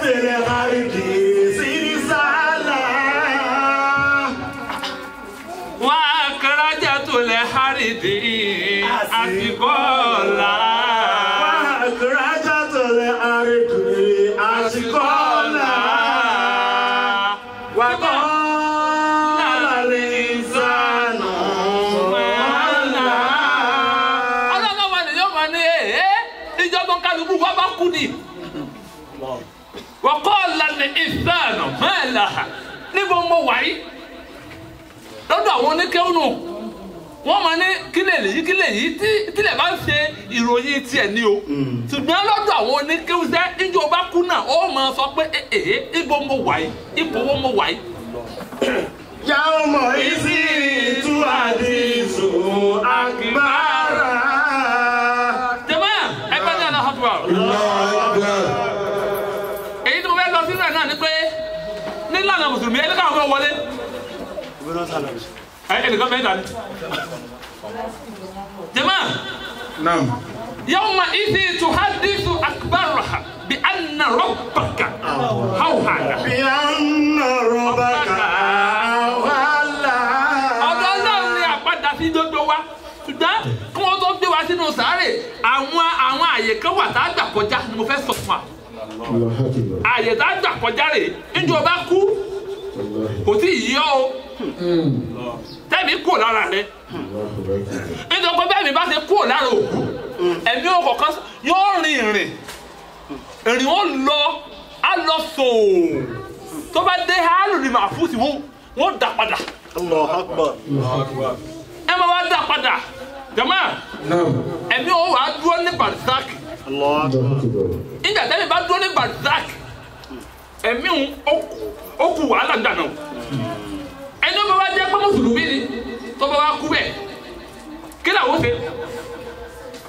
بالغرب زلزالا وأخرجت الأرض أثقالها وأخرجت الأرض أثقالها وقال الإنسان ما لها. ọlọ́run wà nìyẹn wà ní ìjọba kálukú wà bá kú ni. وقال الإنسان ما لها níbo mo wà yìí lọ́dọ̀ àwọn oníkéwù nù wọ́n máa ní kílẹ̀ yìí tílẹ̀ bá ń ṣe ìròyìn tiẹ̀ ní o ṣùgbọ́n lọ́dọ̀ àwọn oníkéwù sẹ́ ìjọba kú náà ó máa sọ pé ibo mo wà yìí ipò wo mo wà yìí. يومئذ تحدث أخبارها. jẹ́mọ́ ẹgbẹ́ ní aláhàtúwà èyí tó fẹ́ lọ sínú ẹ̀ náà ni pé nílànà mùsùlùmí ẹni káwọn fẹ́ wọlé ẹnìkan fẹ́ dání. jẹ́mọ́ يومئذ تحدث أخبارها بأن ربك أوحى لها. بأن ربك أوحى لها. ọ̀dọ̀ Ọlọ́run ni àpadà sí gbogbo wa ṣùgbọ́n kí wọ́n tó gbé wa sínú sàárè àwọn àyè kan wà tá a gbà kọjá ni mo fẹ́ sọ fún wa. àyè tá a gbà kọjá rè níjọ́ bá kú kò tí ì yọ o tẹ́mi kò lára rẹ nítorí pé bẹ́ẹ̀ mi bá ṣe kúrò lára òkú ẹ̀mí ọkọ̀ọ̀kan yóò rìn ìrìn ó lọ á lọ sòó tó bá dé hálù ni màá fún sí wọ́n dà padà. Allahu Akbar. ẹ máa wá dà padà jama ẹ̀mí ó wàá dúró ní barzak nígbà tẹ́mi bá dúró ní barzak ẹ̀mí ó kù wàhálà gbà náà ẹni ó bá wá jẹ́ pé mùsùlùmí ni tó bá wá kú bẹ́ẹ̀ kí làwọn ṣe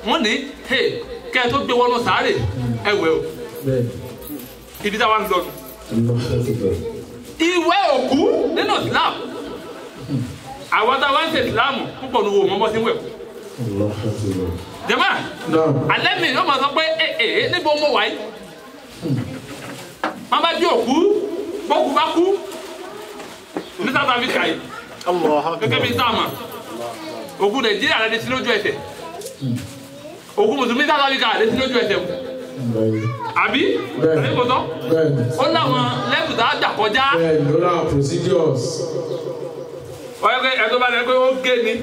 wọ́n ní kẹ́ ẹ tó gbé wọnú sàárè ẹ wẹ̀ o ibi táwa ń lọ nù. ìwẹ̀ òkú nínú Islam àwọn táwa ń ṣe Islam púpọ̀ ní wo mọ́mọ́ sí wẹ̀ kú. jẹ́mọ́ alẹ́ mi yóò máa sọ pé níbo mo wà yìí wọ́n bá dé òkú bókú bá kú ní South Africa yìí gẹ́gẹ́ bí sáà mà òkú Nàìjíríà rẹ̀ di sí lójú ẹsẹ̀ òkú mùsùlùmí South Africa rẹ̀ sí lójú ẹsẹ̀ àbí ẹ̀rẹ́ kò tọ́ ó láwọn lẹ́bùtà àjà kọjá procedures. ọ̀yẹ́ pé ẹ̀tọ́ bá rẹ̀ pé ó gé ni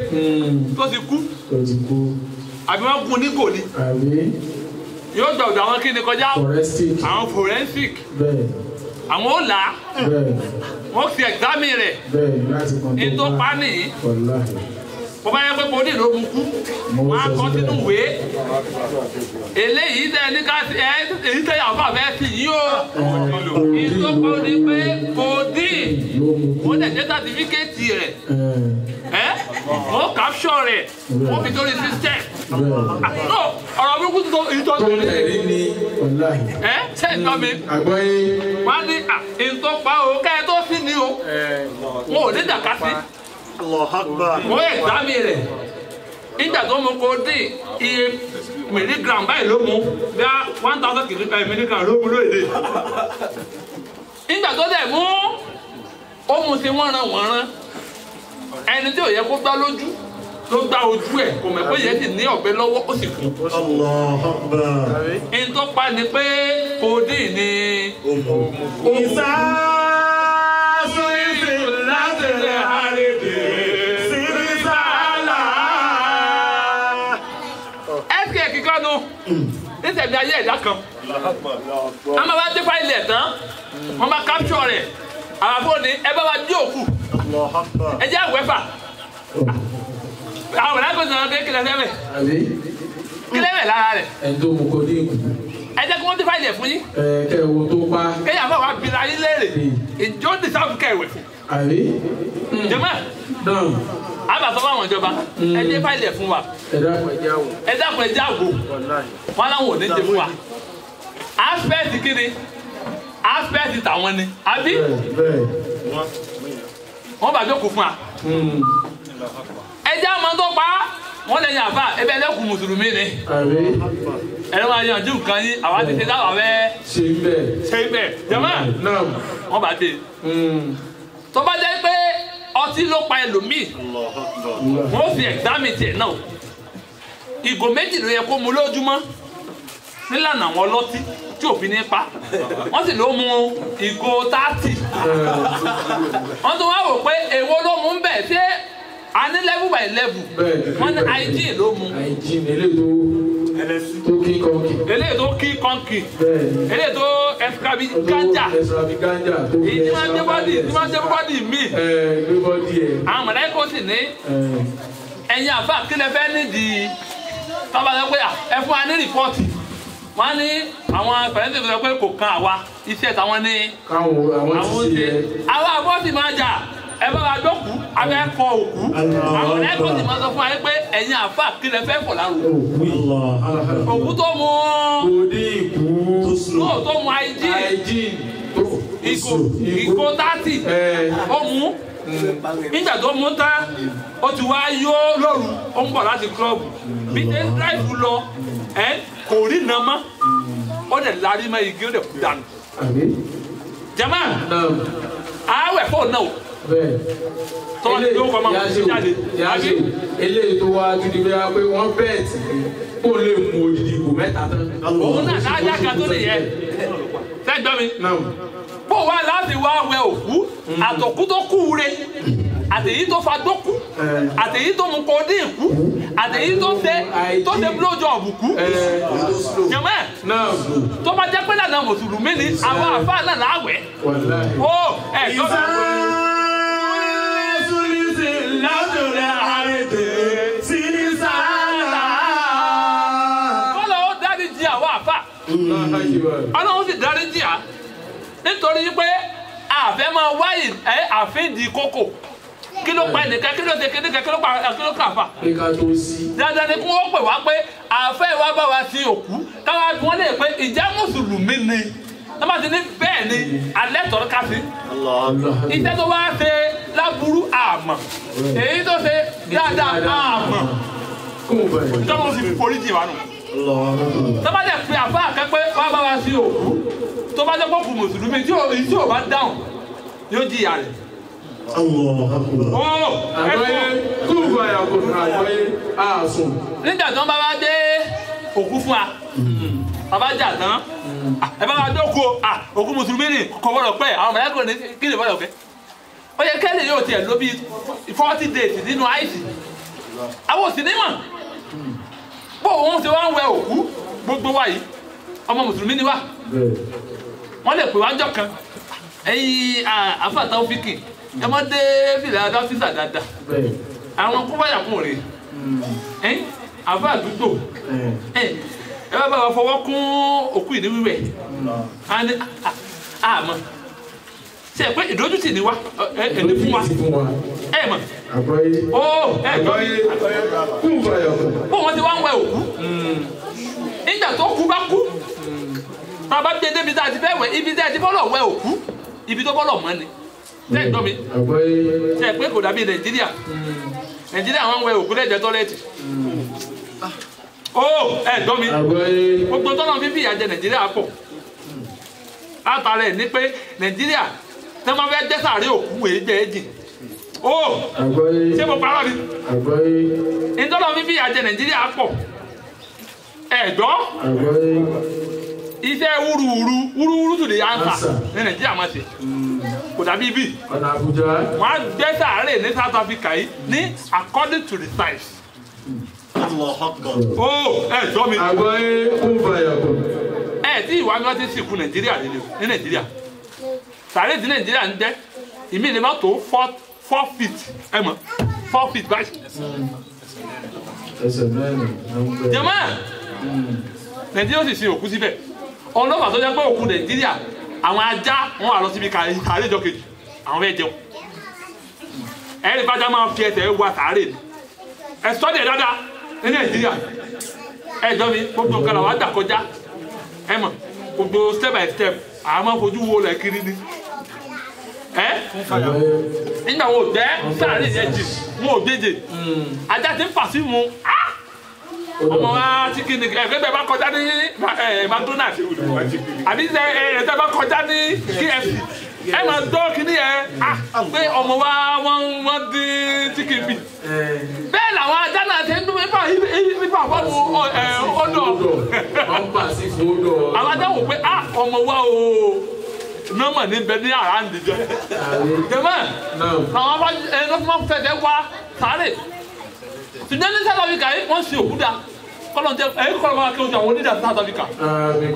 tó ti kú àbí wọ́n kú ní kò ní yóò gbà ọ̀dọ̀ àwọn kíni kọjá àwọn forensic àwọn ó là á wọ́n fi ẹ̀gbámì rẹ̀ ní tó pa nìyí bọ́bá yẹn pé bòdì ló mú kú wọ́n á kọ́ sínú ìwé eléyìí tẹ́ ní ká èyí tẹ́ yàrá fẹ́ sí yìí o ìtọ́kọ̀ ni pé bòdì wọ́n dẹ̀ jẹ́ sàtífíkẹ́tì rẹ̀ wọ́n capture rẹ̀ wọ́n fi torí system ọ̀rọ̀ burúkú tó ìtọ́ tó ní ṣe ìtọ́ mi wọ́n á ní ìtọ́pá o kẹ́ ẹ tó sí ni o wọn ò ní dàka sí. wọ́n yẹ gbàmí rẹ̀ nígbà tó mú kó dín iye milligram báyìí ló mú bí a 1000 milligram ló mú lóde. nígbà tó dẹ̀ mú ó mu sí wọ́nran ẹni tí ò yẹ kó gbá lójú ló gbá ojú ẹ̀ kò mọ̀ pé yẹn ti ní ọ̀bẹ lọ́wọ́ ó sì kú. ẹni tó pa ni pé kò dín ní. nísẹ̀mí ayé ẹ̀dá kan a máa bá dé fáìlì ẹ̀ tán wọ́n bá capture rẹ̀ àwọn afọ́ni ẹ bá wa dí òkú ẹ jẹ́ àwẹ́fà àwọn ọ̀rẹ́ àgbẹ̀ sọ̀rọ̀ kílẹ̀ fẹ́mẹ̀ kílẹ̀ fẹ́ lára rẹ̀ ẹ̀ tó mú kó dé ìkù ẹ jẹ́ kí wọ́n dé fáìlì ẹ̀ fún yín kẹwò tó pa kéyà fún àwọn abìlà yín léèrè ìjọ ní sáfù kẹwẹ̀ fún jẹ́mọ́ àbàtọ́ fún àwọn ìjọba ẹ dé fáìlì ẹ̀ fún wa ẹ dákun ẹ já wò wọn làwọn ò ní jẹ fún wa aspect kiri aspect tàwọn ni àbí wọn bá jókòó fún wa ẹ jẹ́ àmọ́ tó pa wọn lẹ́yìn àbá ẹbẹ̀ ẹlẹ́kùn mùsùlùmí ni ẹ̀rọ máa yanjú nǹkan yín àwa ti ṣe dáwà bẹ́ẹ̀ ṣe bẹ́ẹ̀. ṣe bẹ́ẹ̀ jẹ́mọ́ náà. wọ́n bá dé tó bá jẹ́ pé ọtí ló pa ẹlòmíì wọ́n fi ẹ̀gbámi tiẹ̀ náà ìgò méjì ló yẹ kó mu lójúmọ́ nílànà àwọn ọlọ́tí tí òfin ní pa wọ́n sì ló mu ìgò 30 wọ́n tún wá wò pé èwo ló mu ń bẹ̀ ṣé a ní level by level wọ́n ní hygiene ló mu hygiene eléyìí tó kí kọ́ńkì. eléyìí tó kí kọ́ńkì eléyìí tó extravaganja èyí tí wọ́n jẹ́ bọ́dì míì àwọn mọ̀lẹ́kọ̀ sì ní ẹ̀yin àfa kílẹ̀ fẹ́ nídìí tọ́ba sọ pé ẹ fún wa ní rìpọ́ọ̀tì wọ́n ní àwọn fẹ̀rẹ́ǹtì sọ pé kò kan àwa iṣẹ́ táwọn ní àwọn ṣe àwa àbọ̀tì máa jà ẹ bá wa dọ́kú abẹ́ fọ òkú àwọn ẹ̀kọ́ sì máa sọ fún wa pé ẹ̀yin àfa kílẹ̀ fẹ́ fọ̀ lárò òkú tó mu tó mu hygiene ìgò 30 ó mu nígbà tó mú tán ó ti wá yó lóru ó ń bọ̀ láti klọ́ọ̀bù bí ṣe ń dráìfù lọ kò rí iná mọ́ ó dẹ̀ larí mọ́ igi ó dẹ̀ kú dànù. jama àwẹ̀ fóònù náà tọ́wọ́ ní yóò kọ́ máa mú jáde. eléyìí tó wá tún ní bí wá pé wọ́n bẹ́ẹ̀tì kó lè mú odidi ìgò mẹ́ta tán. òun náà dájá kan tó nìyẹn sẹ́gbẹ́ mi bó wá láti wá wẹ òkú àtòkú tó kú re àtèyí tó fa dókú àtèyí tó mú kó dín kú àtèyí tó ṣe blójọ òbùkú jẹmẹ tó bá jẹ́ pé lànà mùsùlùmí ni àwọn àfa náà láwẹ̀ ó ẹ tó bá kọ́lọ̀ ó dárí jí àwọn àfa ọlọ́run sì dárí jí à nítorí pé àfẹ́ máa wáyé àfíìdì kókò kí ló pa ẹnìkan kí ló ṣe kéde kí ló kà fà. dandan ni kí wọ́n pè wá pé àfẹ́ wa bá wa sí òkú káwá bí wọ́n lè pé ìjà mùsùlùmí ni wọ́n bá ti ní bẹ́ẹ̀ ni alẹ́ tọ́lọ́ ká sí. iṣẹ́ tó wá ṣe láburú àmọ́ èyí tó ṣe dáadáa àmọ́ ìjọba ó sì fi forí jì wá nù. tó bá jẹ́ pé àfẹ́ àkẹ́pẹ́ wá bá wa sí òkú tó bá jẹ́ pọ̀ fún mùsùlùmí tí ò bá dáhùn yóò jìyà rẹ̀. nígbà tí wọ́n bá wá dé òkú fún wa bàbá jà tán ẹ bá wá dóko òkú mùsùlùmí ni kò gbọdọ̀ pẹ́ àwọn mọ̀lẹ́kùn ní kí lè gbọdọ̀ pẹ́ ó yẹ kẹ́lẹ̀ yóò tiẹ̀ ló bí 40 days nínú àìsí àwọn òsì nímọ̀ bó òun ti wá ń wẹ òkú gbogbo wa yìí ọmọ mùsùlùmí ni wá wọ́n lè pè wá jọ kan ẹ̀yin àfàtà òfìkì ẹ mọ́ dé fìlà dọ́fíìsà dáadáa àwọn kúbáyà kún rè àfà àdúgbò ẹ bá bá wa fọwọ́ kún òkú ìní wíwẹ̀ àmọ́ ṣe pé ìdójútì ni wá ẹni fún wa ẹ mọ̀ ó ẹ gbọ́ mi bó wọ́n ti wá ń wẹ òkú nígbà tó kú bá kú tàbá gbé débi tá a ti fẹ́ wẹ̀ ibi tí a ti bọ́lọ̀ wẹ òkú ibi tó bọ́lọ̀ mọ́ ni ṣe gbọ́ mi ṣe pé kò dàbí nàìjíríà wọ́n wẹ òkú lẹ́jẹ̀ tọ́lẹ́tì ó ẹ gbọ́ mi gbogbo tọ́lọ́ fífi ìyà jẹ nàìjíríà pọ̀ látara ẹ̀ ní pé nàìjíríà tí wọ́n fẹ́ jẹ́ sàárè òkú èyí jẹ́ èjì ó ṣé mo parọ́ ni ìtọ́lọ́ fífi ìyà jẹ nàìjíríà pọ̀ ẹ gbọ́ iṣẹ́ wúruwúru tó lè yánsà ní nàìjíríà máa ṣe kò dàbí bí wọ́n á gbé sàárè ní South Africa yìí ní according to the size. ó ẹ jọ mi ẹ tí ìwà mi wá ti sìnkú nàìjíríà ní nàìjíríà sàárè tí nàìjíríà ń jẹ́ ìmí ni máa tó 4 feet ẹ mọ̀ 4 feet báyìí. jẹ́mọ́ nàìjíríà ó sì sin òkú síbẹ̀ ọlọ́pàá tó jẹ́ pé òkú nàìjíríà àwọn ajá wọn wà lọ síbi kàárẹ̀ ìjọ kejì àwọn fẹ́ jẹun ẹ̀rí bájá máa fi ẹsẹ̀ wá sàárè ni ẹ sọ́dí ẹ̀ dáadáa ní nàìjíríà ẹjọ́ mi gbogbo nǹkan làwọn àgbà kọjá ẹ mọ̀ gbogbo step by step àwọn máa fojú wo lẹ̀ kiri ni ẹ nígbà wo jẹ́ sàárè yẹn jì wọn ò gbèjè ajá ti ń fà sí mu ọmọ wa chicken ẹgbẹ́ bẹ́ẹ̀ bá kọjá ní McDonald's àbí ẹ̀ẹ́dẹ́ bá kọjá ní KFC ẹ máa dọ́ kíní yẹn pé ọmọ wa wọ́n dín chicken bi bẹ́ẹ̀ làwọn ajá náà ti ń dún nípa fọ́ọ̀mù ọ̀dọ̀ àwọn ajá wò pé ọmọ wa o nọ́ọ̀mà ní bẹ ní àràǹdì jẹ jẹmọ́ àwọn bá ẹni tó fẹsẹ̀ wá sáré ṣùgbọ́n ní South Africa yìí wọ́n ṣe òkúta kọ́lọ́ọ̀tẹ ẹ̀yìn kọ́lọ́ máa kí oúnjẹ àwọn onídàá South Africa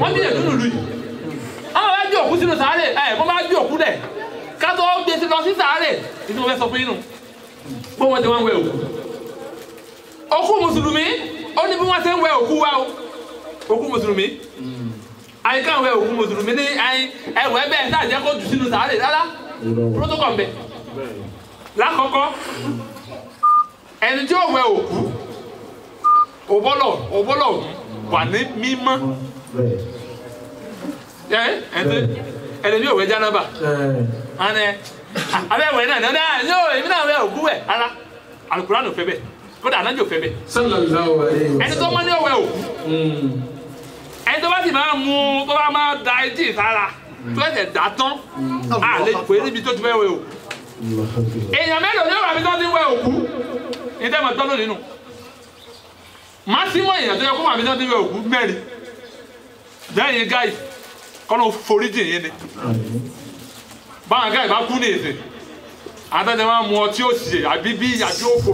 wọ́n bí èdè lùlù yìí àwọn bá gbé òkú sínú sáré wọ́n bá gbé òkú dẹ̀ kátó gbé sí lọ sí sáré ìdí mo fẹ́ sọ fún yín nù bó wọ́n ti wọ́n ń wẹ òkú mùsùlùmí ó ní bí wọ́n ti ń wẹ òkú wa òkú mùsùlùmí àyíká ń wẹ òkú mùsùlùmí ní ẹwẹ bẹ́ẹ̀ tá àjẹ́ kó jù sínú sáré rárá protocol mbẹ lákọ̀ọ́kọ́ ẹni tí ó wẹ òkú òbọ́lọ̀ wà ní mímọ́ ẹni tí ó wẹ jánábà abẹ́wẹ̀ náà ní èmi náà wẹ òkú wẹ̀ ara Al-Qur'an fẹ́ bẹ́ẹ̀ kódà anájò fẹ́ bẹ́ẹ̀ ẹni tó mọ́ ní ó wẹ òkú ẹni tó bá sì máa mú tó bá máa da etí sára tó ẹsẹ̀ dá tán á lè pè é níbi tó ti fẹ́ wẹ òkú èèyàn mélòó ní ọ̀rọ̀ àbí tó ti wẹ òkú ní tẹ́ mọ̀ tọ́ lónìí nù máximum èèyàn tó yẹ kó wà àbí tó ti wẹ òkú mẹ́rin lẹ́yìn gáì kọ́nà foríjì yín ni báwọn gáì bá kú ní èsè àtẹ̀tẹ̀ máa mú ọtí òsì àbí bí àbí òfò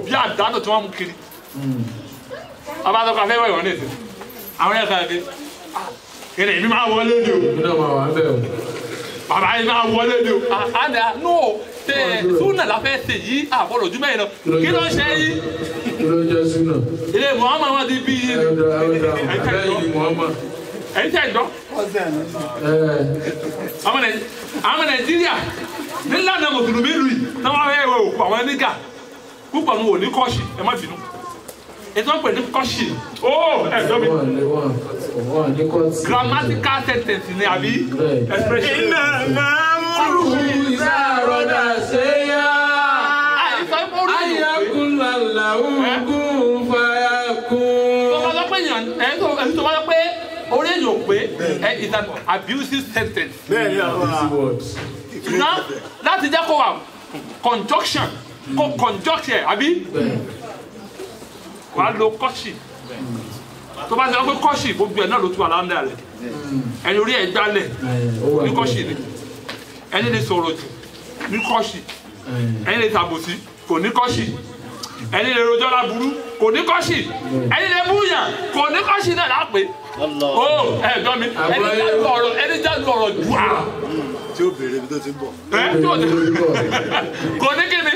bí àdánù tí wọ́n mú kiri abátọ́ka fẹ́ wẹ̀ wọ́n ní èsè àwọn ẹ̀ka ẹ̀kẹ́ kẹ́lẹ̀ èmi máa wọlé ni o bàbá yìí máa wọlé ni o àdá nù tẹ súnà la fẹ́ ṣe yìí àbọ̀lọ̀ ojú mẹ́rin lọ kí ló ń ṣe yìí ilé Muhammad wọn ti bí yìí ẹ̀yin tẹ̀ gbọ́ àwọn Nàìjíríà nílànà mùsùlùmí lù yìí náà wọ́n fẹ́ wẹ òkú àwọn ẹnìgà púpọ̀ nù wò ní kọ́ọ̀ṣì ẹ má bínú ètò wọn pè ní kọ́ọ̀ṣì ẹ̀dọ́ mi grammatical sentence ni àbí expression. iná máa ń rú ìsàrọ̀dà ṣẹ́yà ayakúnlá ògùn fàyàkùn. tó bá lọ pé ẹni tó bá lọ pé orí èyàn ò pé is an abusive sentence. bẹ́ẹ̀ni àwọn ṣùgbọ́n láti jẹ́ kó wà conjunction àbí wàá lo kọ́ṣì tó bá ṣe wọ́n pé kọ́ṣì gbogbo ẹ̀ náà ló tún wà láńdà rẹ̀ ẹni orí ẹ̀ gbálẹ̀ ní kọ́ṣì ni ẹni lè sọ̀rọ̀ jù ní kọ́ṣì ẹni lè tàbòsí kò ní kọ́ṣì ẹni lè rojọ́ láburú kò ní kọ́ṣì ẹni lè búyàn kò ní kọ́ṣì náà lápè ó ẹ̀gbọ́n mi ẹni jáde ọ̀rọ̀ jù á tí ó béèrè ibi tó ti ń bọ̀. kò ní kíni.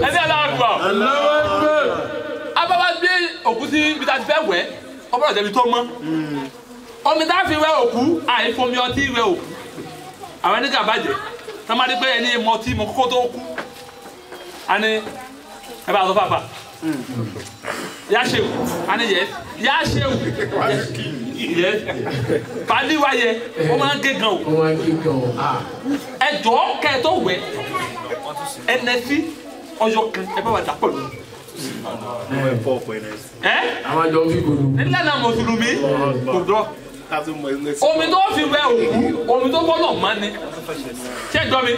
ẹni aláàgbà. ababa gbé òkú sí ibi tá a ti fẹ́ wẹ̀ ọmọ ọ̀jẹ̀ mi tó mọ́. omi tá a fi wẹ̀ òkú àìfomi ọtí wẹ̀ òkú. àwọn ẹni gà bàjẹ́ tamadi pé ẹni mọtí mọ kókó tó kú. a ní ẹ bá sọ fàfà. yá ṣeun a ní yẹ yá ṣeun yẹ fàdí wa yẹ ó máa ń gé gan o ẹ jọ kẹ ẹ tó wẹ ẹnẹsí ọyọ kan ẹ bá wà dà pẹ̀lú àwọn àjọ fi gbòòrò nílànà mùsùlùmí kò dọ omi tó fi wẹ òkú omi tó gbọ́dọ̀ má ní ṣé ẹ gbọ́ mi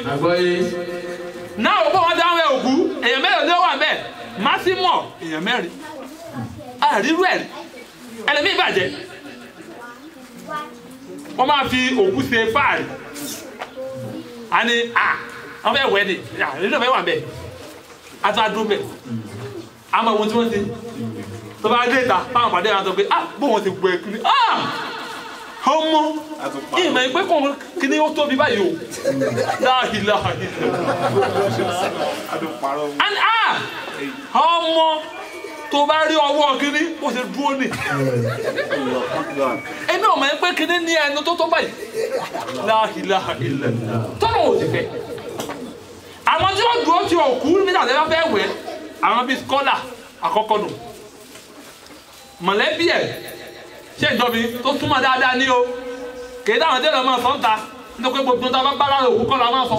náà òkú wọn dá wẹ òkú èèyàn mẹ́rin ló wà bẹ́ẹ̀ máximum èèyàn mẹ́rin àrírú ẹ̀ ẹlẹ́mí ìbàjẹ́ wọ́n máa fi òkú ṣe fáàrí a ní wọ́n fẹ́ wẹ̀ ni nínú fẹ́ wà bẹ́ẹ̀ a tún adúró bẹ́ẹ̀ a máa wọ́n tí wọ́n ti tó bá dé ìta fáwọn pàdé àwọn tó pé bó wọn ti gbọ́ ẹ̀kú ni ọmọ ìmọ̀ ìpé kò kí ni ó tóbi báyìí o láàhìlá ọmọ tó bá rí ọwọ́ kíní bó ṣe dúró nì èmi ò mọ̀ pé kíní ní ẹnu tó tó báyìí láàhìlá tọ́nà ò sì fẹ́ àwọn tí wọ́n dúró tí òkú nígbà tí wọ́n fẹ́ wẹ̀ àwọn bíi skọ́là àkọ́kọ́ nù mọ̀lẹ́bí ẹ̀ ṣé ìjọbi tó túmọ̀ dáadáa ní o kèé dáhùn tí èèyàn máa sọ ń ta nítorí gbogbo tó bá bá lára òkú kọ́ la máa sọ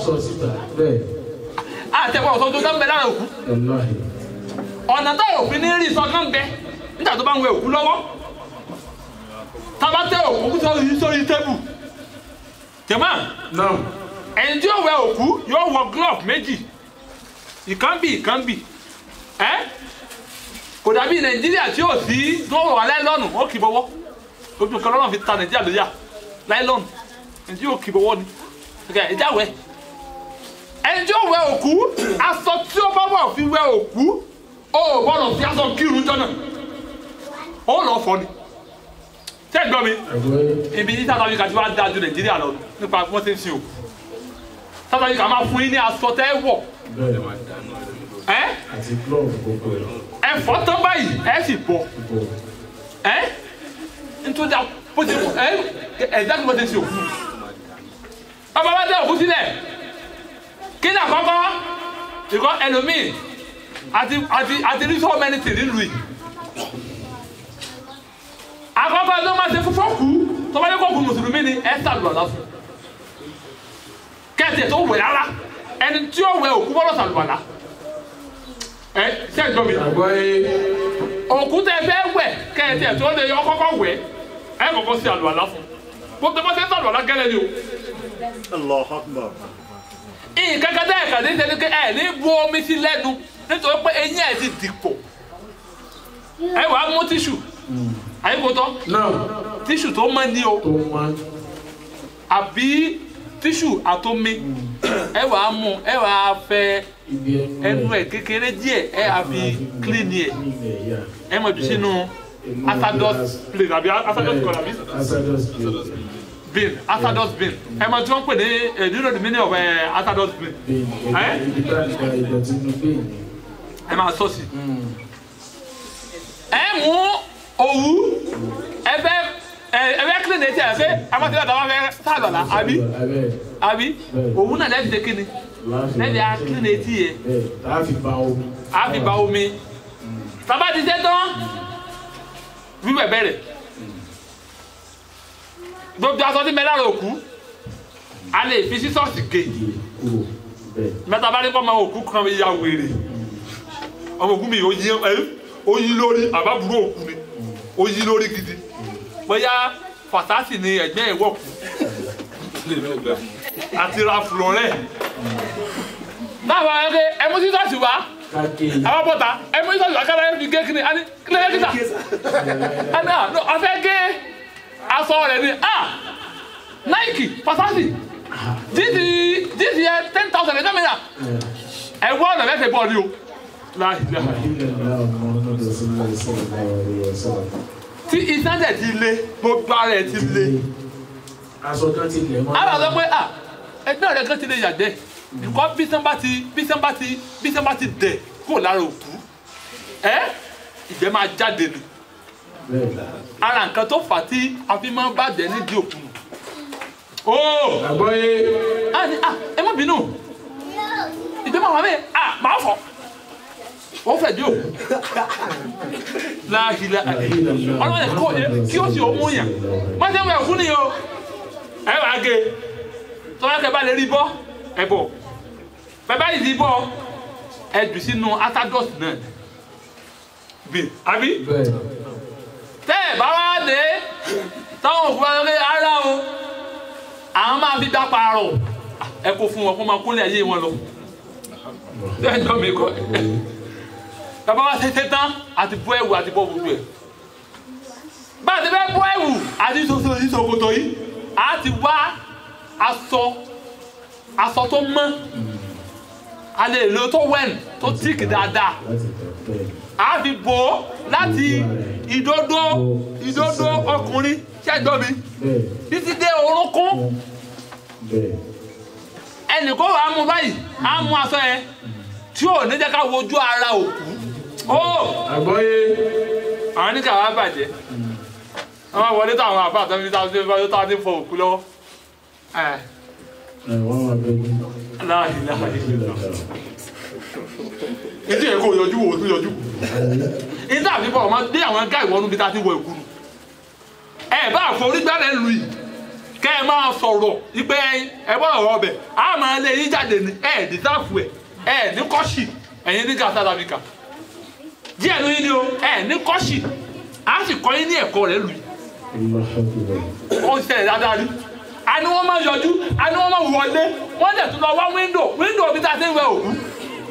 àtẹ̀wọ̀ ọ̀sán tó dábẹ́ lára òkú ọ̀nà táwọn òfin ní rí sọ́kàn bẹ nígbà tó bá ń wẹ òkú lọ́wọ́ tábà tẹ òkú sórí tébù jẹ̀mọ́ ẹni tí yóò wẹ òkú yóò wọ glove méjì ìkànnbì kò dàbí Nàìjíríà tí yóò sí tó wà láìlọ́nù ó kì í bọ́wọ́ ojú kan lọ́nà fi ta Nàìjíríà lóyà láìlọ́nù ẹni tí yóò kì í bọ́wọ́ ni ìjà wẹ ẹni tí yóò wẹ òkú aṣọ tí ó bá wọ̀ fi wẹ òkú ó gbọ́dọ̀ fi aṣọ kírun jọ́nà ó lọ fọ ni ṣé gbọ́ mi ibi tí South Africa ti wá dáa ju Nàìjíríà lọ nípa bí wọ́n ti ń sin òkú South Africa máa fún yín ní aṣọ tẹ́ wọ̀ ẹ fọ́ tán báyìí ẹ sì bọ̀ nítorí bó ti ẹ̀dá kí wọ́n ti sin òkú ọba bá dé òkú sílẹ̀ kí ni àkọ́kọ́ ìkọ́ ẹlòmíì àti rí so many things nílùú yìí àkọ́kọ́ ló máa ṣe fún fọ́ọ̀kù tó bá yẹ kó kù mùsùlùmí ni ẹ ṣàlùwàlá fún kẹ́ẹ̀tì tó wẹ̀ rárá ẹni tí ó wẹ̀ òkú bọ́lọ̀ ṣàlùwàlá ṣé ẹ gbọ́ mi òkú tẹ fẹ́ wẹ̀ kẹ́ẹ̀tì tó lè yọ kọ́kọ́ wẹ̀ ẹ kọ́kọ́ sí àlùwàlá fún gbogbo bá ṣe ń ṣàlùwàlá gẹ́lẹ́ ni o. Allahu Akbar. ìkankan tẹ́ ẹ̀ka ní sẹ́ni ẹ̀ ní bu omi sí lẹ́nu nítorí pé eyín ẹ̀ ti dìpọ̀ ẹ wàá mú tíṣù àyíkótọ́ tíṣù tó mọ́ ní o àbí tíṣù àtomi ẹ wàá mú ẹ wàá fẹ ẹnu ẹ kékeré díẹ̀ ẹ àfi clean ẹ ẹ mọ̀ jù sínú asados plate àbí asados kọ̀ọ̀lá bí bin asados bin ẹ mọ̀ tí wọ́n pè ní do you know the meaning of asados bin ẹ máa sọ sí ẹ mú òwú ẹ fẹ́ clean etí ẹ fẹ́ amátí ọ̀dà wọn fẹ́ sàlọ̀lá àbí òwú náà lẹ́bi ṣe kíni lẹ́bi á clean etí yẹ á fi ba omi sábà ti ṣe tán wíwẹ̀ bẹ̀rẹ̀ gbogbo aṣọ tí mẹ́lára òkú a lè fi sí ṣọ́ọ̀ṣì gé mẹ́ta bá ní kọ́ máa òkú kan ya wèrè ọmọ òkú mi ó yí lórí àbábúrò òkú ni ó yí lórí gidi bóyá fàtásì ni ẹ̀gbẹ́ ẹ̀ wọ̀kú àti ra florẹ́ báwa ẹgbẹ́ ẹmú sí ṣọ́ọ̀ṣì wá àwọn bọ́ta ẹmú sí ṣọ́ọ̀ṣì wá kára ẹ̀ fi gé kíni àní kílẹ̀ kíta àní ọ̀fẹ́ gé aṣọ rẹ̀ ni Nike fàtásì jíìsì yẹ 10,000 ẹ̀dá mẹ́ta ẹ̀wọ́ ọ̀nà lẹ́sẹ̀ bọ́ọ̀ ni o tí iṣẹ́ dẹ̀ ti le gbogbo ara ẹ̀ ti le aṣọ kan ti lẹ̀ mọ́ àwọn sọ pé ẹgbẹ́ rẹ̀ kan ti lè yàgbẹ́ nǹkan bí sẹ́n bá ti dẹ̀ kó lára òkú ìgbẹ́ máa jáde ni ara nǹkan tó fà tí a fi máa bàjẹ́ nídìí òkú nù. àgbọ̀yé ẹ má bínú ìgbẹ́ máa wà mí máa fọ̀ wọ́n fẹ̀ dí òkú láàhìlá ọlọ́wọ́ yẹn kó kí ó sì ó mú yàn má ṣe ń wẹ̀ òkú nìyẹn o ẹ wàá gé tọ́lá kẹ bá lè rí bọ́ ẹ bọ̀ bẹ́ẹ̀ bá yìí rí bọ́ ẹ jù sínú asados náà bí àbí tẹ́ ẹ bá wá dé táwọn òkú bá lè ara o àwọn máa fi dá parọ́ ẹ kó fún wọn kó máa kólé ayé wọn lọ bẹ́ẹ̀ jọ mi kọ́ bàbá wa ṣe tán àti bọ́ ẹ̀wù àti bọ́ gbogbo ẹ̀ bá a ti fẹ́ bọ́ ẹ̀wù àti ṣòkòtò yìí a ti wá aṣọ tó mọ́ a lè lo tó wẹ̀n tó tíìkì dáadáa a fi bò ó láti ìdodo ọkùnrin ṣẹ́gbọ́n mi títí dé orúnkún ẹnì kó wàá mú báyìí á mú aṣọ yẹn tí ò ní jẹ́ ká wojú ara òkú àgbọ̀yé àwọn ní káwá bàjẹ́ àwọn wọlé táwọn àbá àtàwọn táwọn ti fọ òkú lọ́wọ́ ìdí ẹ̀kọ́ yọjú wò tún yọjú ìdí àfihàn ọmọ dé àwọn gáì wọnú bí ta ti wọ ìkú nù ẹ bá àforígbálẹ̀ lù yìí kẹ́ ẹ máa sọ̀rọ̀ ìpè ẹ bọ́ ọ̀rọ̀ ọbẹ̀ á máa lé yín jáde ní ẹ̀ dìtáàfù ẹ̀ ní kọ́ṣì ẹ̀yìn ní South Africa díẹ̀ ló yín ni o ẹ ní kọ́ṣì á sì kọ́ yín ní ẹ̀kọ́ rẹ̀ lù yìí. ó ń ṣẹlẹ̀ dáadáa rí àní wọ́n máa yọjú àní wọ́n máa wọlé wọ́n dẹ̀ tún lọ wá wíńdò bí tá a ti ń wẹ òkú.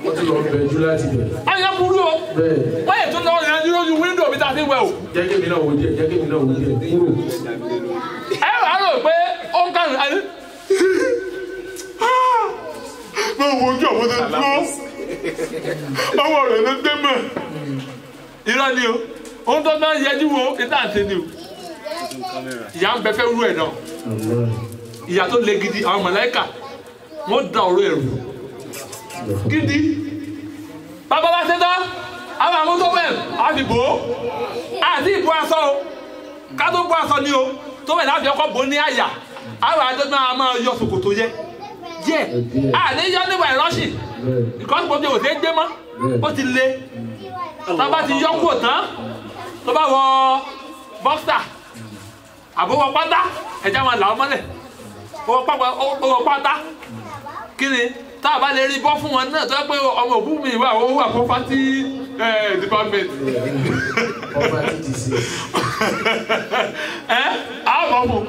wọ́n ti lọ bẹ̀jú láti bẹ̀. ayọ̀ burú o wọ́n yẹ tún lọ yanjú lójú wíńdò bí tá a ti ń wẹ òkú. jẹ́ kí mi náà wò díẹ̀ kúrò. ẹ wà á rò pé ó ń kàrún ayé. mo wo ojú àwọn tó dúró ọwọ́ rẹ̀ ló dé mọ̀. irọ́ ni o ohun tó náà yẹjú wo ìta àti ni o. ìyá ń bẹ fẹ́ rú ẹ̀ náà ìyá tó le gidi àwọn mọ̀láìkà wọ́n da ọ̀rọ̀ ẹ̀rù gidi. bàbá bá ṣe tán àwọn àwọn tó wẹ̀ àti bò ó àti ìbò aṣọ o ká tó bò aṣọ ni o tó wẹ̀ láti ọkọ̀ bò ní àyà àwọn àjọ náà máa yọ ṣòkòtò yẹ àníyọ nígbà ìrọ́ṣì ìkọ́sí gbogbo òṣèré gbé mọ́ ó ti le tá bá ti yọ kúrò tán tó bá wọ bọ́ksà àbówọ pátá ẹ̀já máa là ọ́ mọ́lẹ̀ owó pátá kí ni tá a bá lè rí bọ́ fún wọn náà tó yẹ pé ọmọ òkú mi wà ó wà fún pátí department àwọn ọmọ mu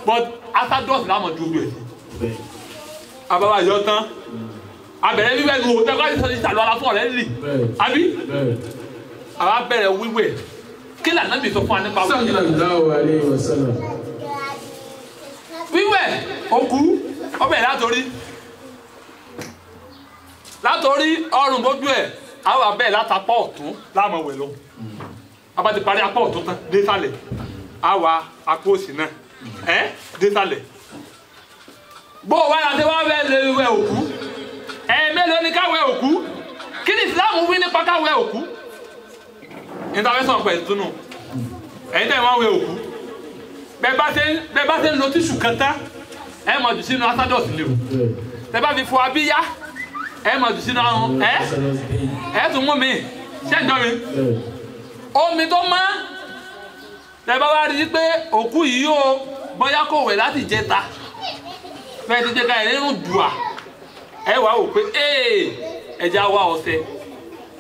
but asadọ́ọ̀sì láwọn dúró ẹ̀ àbáwá yọ tán abẹ̀rẹ̀ wíwẹ̀ lu òtẹ́ káyọ̀ sọ́ni ìtàlọ́ ala fún ọ̀rẹ́ lì àbí àwa bẹ̀rẹ̀ wíwẹ̀ kí lànà bí sọ fún wa nípa wíwẹ̀ òkú ọbẹ̀ látòrí ọrùn bójú ẹ̀ àwọn abẹ́ látàpọ̀ ọ̀tún láàmú wẹ̀ lọ abá ti parí apá ọ̀tún tán dé sálẹ̀ àwa apá òsì náà dé sálẹ̀ bó o wá láti wá wẹ̀ lè wẹ̀ òkú mélòó ni ká wẹ̀ òkú kí ni ìsìláàmù wí nípa ká wẹ̀ òkú intervention pẹ̀lú túnú ẹ̀yin tẹ̀ wọ́n wẹ̀ òkú bẹ́ẹ̀ bá ṣe ń lo tíṣù kan tán ẹ mọ̀ jù sínú asádọ̀sì lè o tẹ́ bá fi fọ abíyá ẹ mọ̀ jù sínú àwọn ẹ tún mú mi ṣẹ́jọ́ mi omi tó mọ́ tẹ́ bá wá rí i pé òkú yìí o bóyá kò wẹ̀ láti jẹta fẹ́ẹ́ ti jẹ́ ká ẹ̀rínrún dùà ẹ wá wò pé ẹja wá ọṣẹ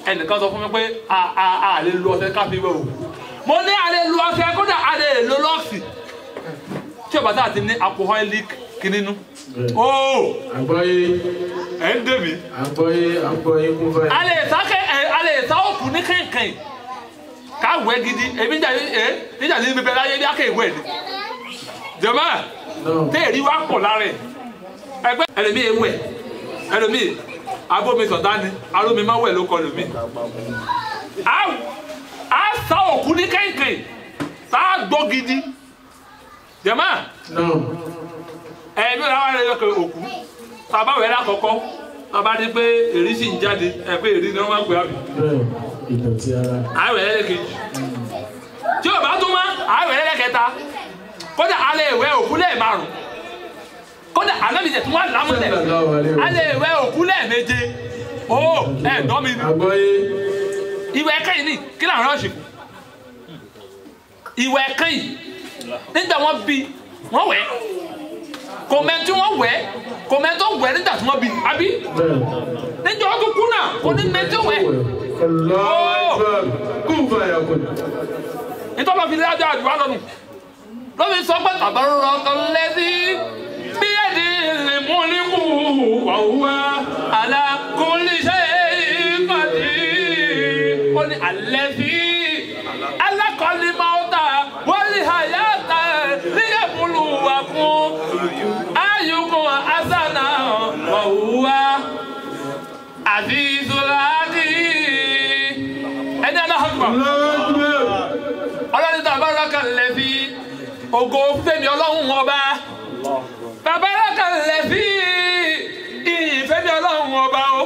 ẹnìkan sọ fún mi pé a lè lu ọṣẹ ká fi wẹ̀ òkú mo ní a lè lu ọṣẹ kódà a lè lo lọ́ọ̀sì tí o bá sáà ti ní alcoholic kìnínú. àgbọ̀yé ẹ̀ ń dèmí. àgbọ̀yé kún fún ẹ. a lè sá òkú ní kẹ̀kẹ́ ká wẹ̀ gidi èmi níjà ní bíbẹ láyé bí a kẹ́ ìwẹ̀ ni. jọ̀mọ́ téèrí wá pọ̀ lára ẹ̀ ẹgbẹ́ ẹlòmíì ewẹ̀ ẹlòmíì abómi sọ̀tá ni arómi máa wẹ̀ ló kọ lòmíì. a sá òkú ní kẹ̀kẹ́ tá a gbọ́ gidi. jẹ̀mọ́ ẹ̀mí ọ̀la wà lẹ́yìn ọkọ̀ òkú tàbá wẹ̀ lákọ̀ọ́kọ́ tàbá ní pé èrí sì ń jáde ẹ̀ pé èrí ni wọ́n máa ń pè ábì. ìdọ̀tí ara. àwẹ̀ lẹ́lẹ́kejì tí ò bá tún mọ́ àwẹ̀ lẹ́lẹ́kẹta kódà alẹ́ ìwẹ̀ òkú lẹ́ẹ̀márùn kódà anábìjẹ̀ tí wọ́n lámúlẹ̀ alẹ́ ìwẹ̀ òkú lẹ́ẹ̀méje ẹ̀ẹ́dọ́ mi ni ìwẹ̀ kẹ́yìn ní kí làwọn ọ̀ṣì kù ìwẹ̀ kẹ́yìn nígbà wọ́n bí wọ́n wẹ̀ kòmẹ́ntì wọ́n wẹ̀ kòmẹ́ntì wẹ̀ nígbà tí wọ́n bí àbí nígbà wọ́n tún kú náà kò ní mẹ́ntì wẹ̀. nítorí wọ́n fi lé ajá àdúrà lọ́nu lómi sọ pé tabarrakal ladhi biyadihil mulku wa huwa ala kulli shay'in qadir. ó ní alladhi khalaqal mawta wal hayata liyabluwakum ayyukum ahsanu wa huwa azizul hakim. ẹni aláhàgbà ọlọ́ni tabarrakal ladhi ògo fẹ́mi ọlọ́run ọba tabarrakal ladhi ìyìn fẹ́mi ọlọ́run ọba o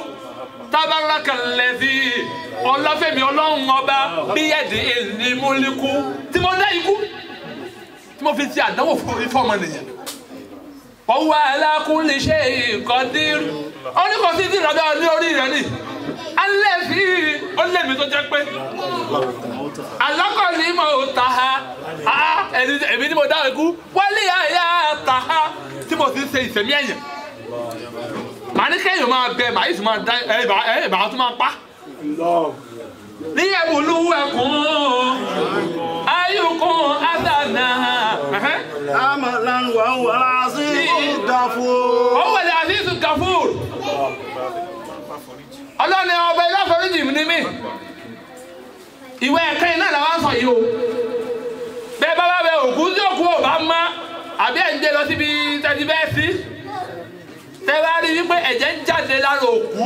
tabarrakal ladhi ọlọ́fẹ́mi ọlọ́run ọba biyadihil mulku tí mo dá ikú tí mo fi ti àdánwò fún ọmọ nìyẹn wa huwa ala kulli shay'in qadir oníkọ̀ọ́sí ti rọ̀dọ̀ ní orí rẹ̀ ni alẹ́ fi ó lẹ́mi tó jẹ́ pé alákọ̀ọ́lì mọ̀ ò ta ha èmi ni mo dá ikú wálé àyà ta ha tí mo ti ń ṣe ìsẹ̀mí ẹ̀yàn màá ní kéèyàn máa bẹ màá yìí tún máa dá màá tún máa pa liyabluwakum ayyukum ahsanu amalan wa huwa al-azizul ghafur. Huwa al-azizul ghafur. Ọlọ́ni ọba ilé àforíjì ní mí. Ìwé ẹ̀ka iná làwọn sọ yìí o. Bẹ́ẹ̀ bá bẹ òkú tí òkú ò bá mọ́ àbí ẹ̀ ń gbé lọ síbi tẹ́tí bẹ́ẹ̀ sí. Tẹ́ bá rí wípé ẹ̀jẹ̀ ń jáde lára òkú.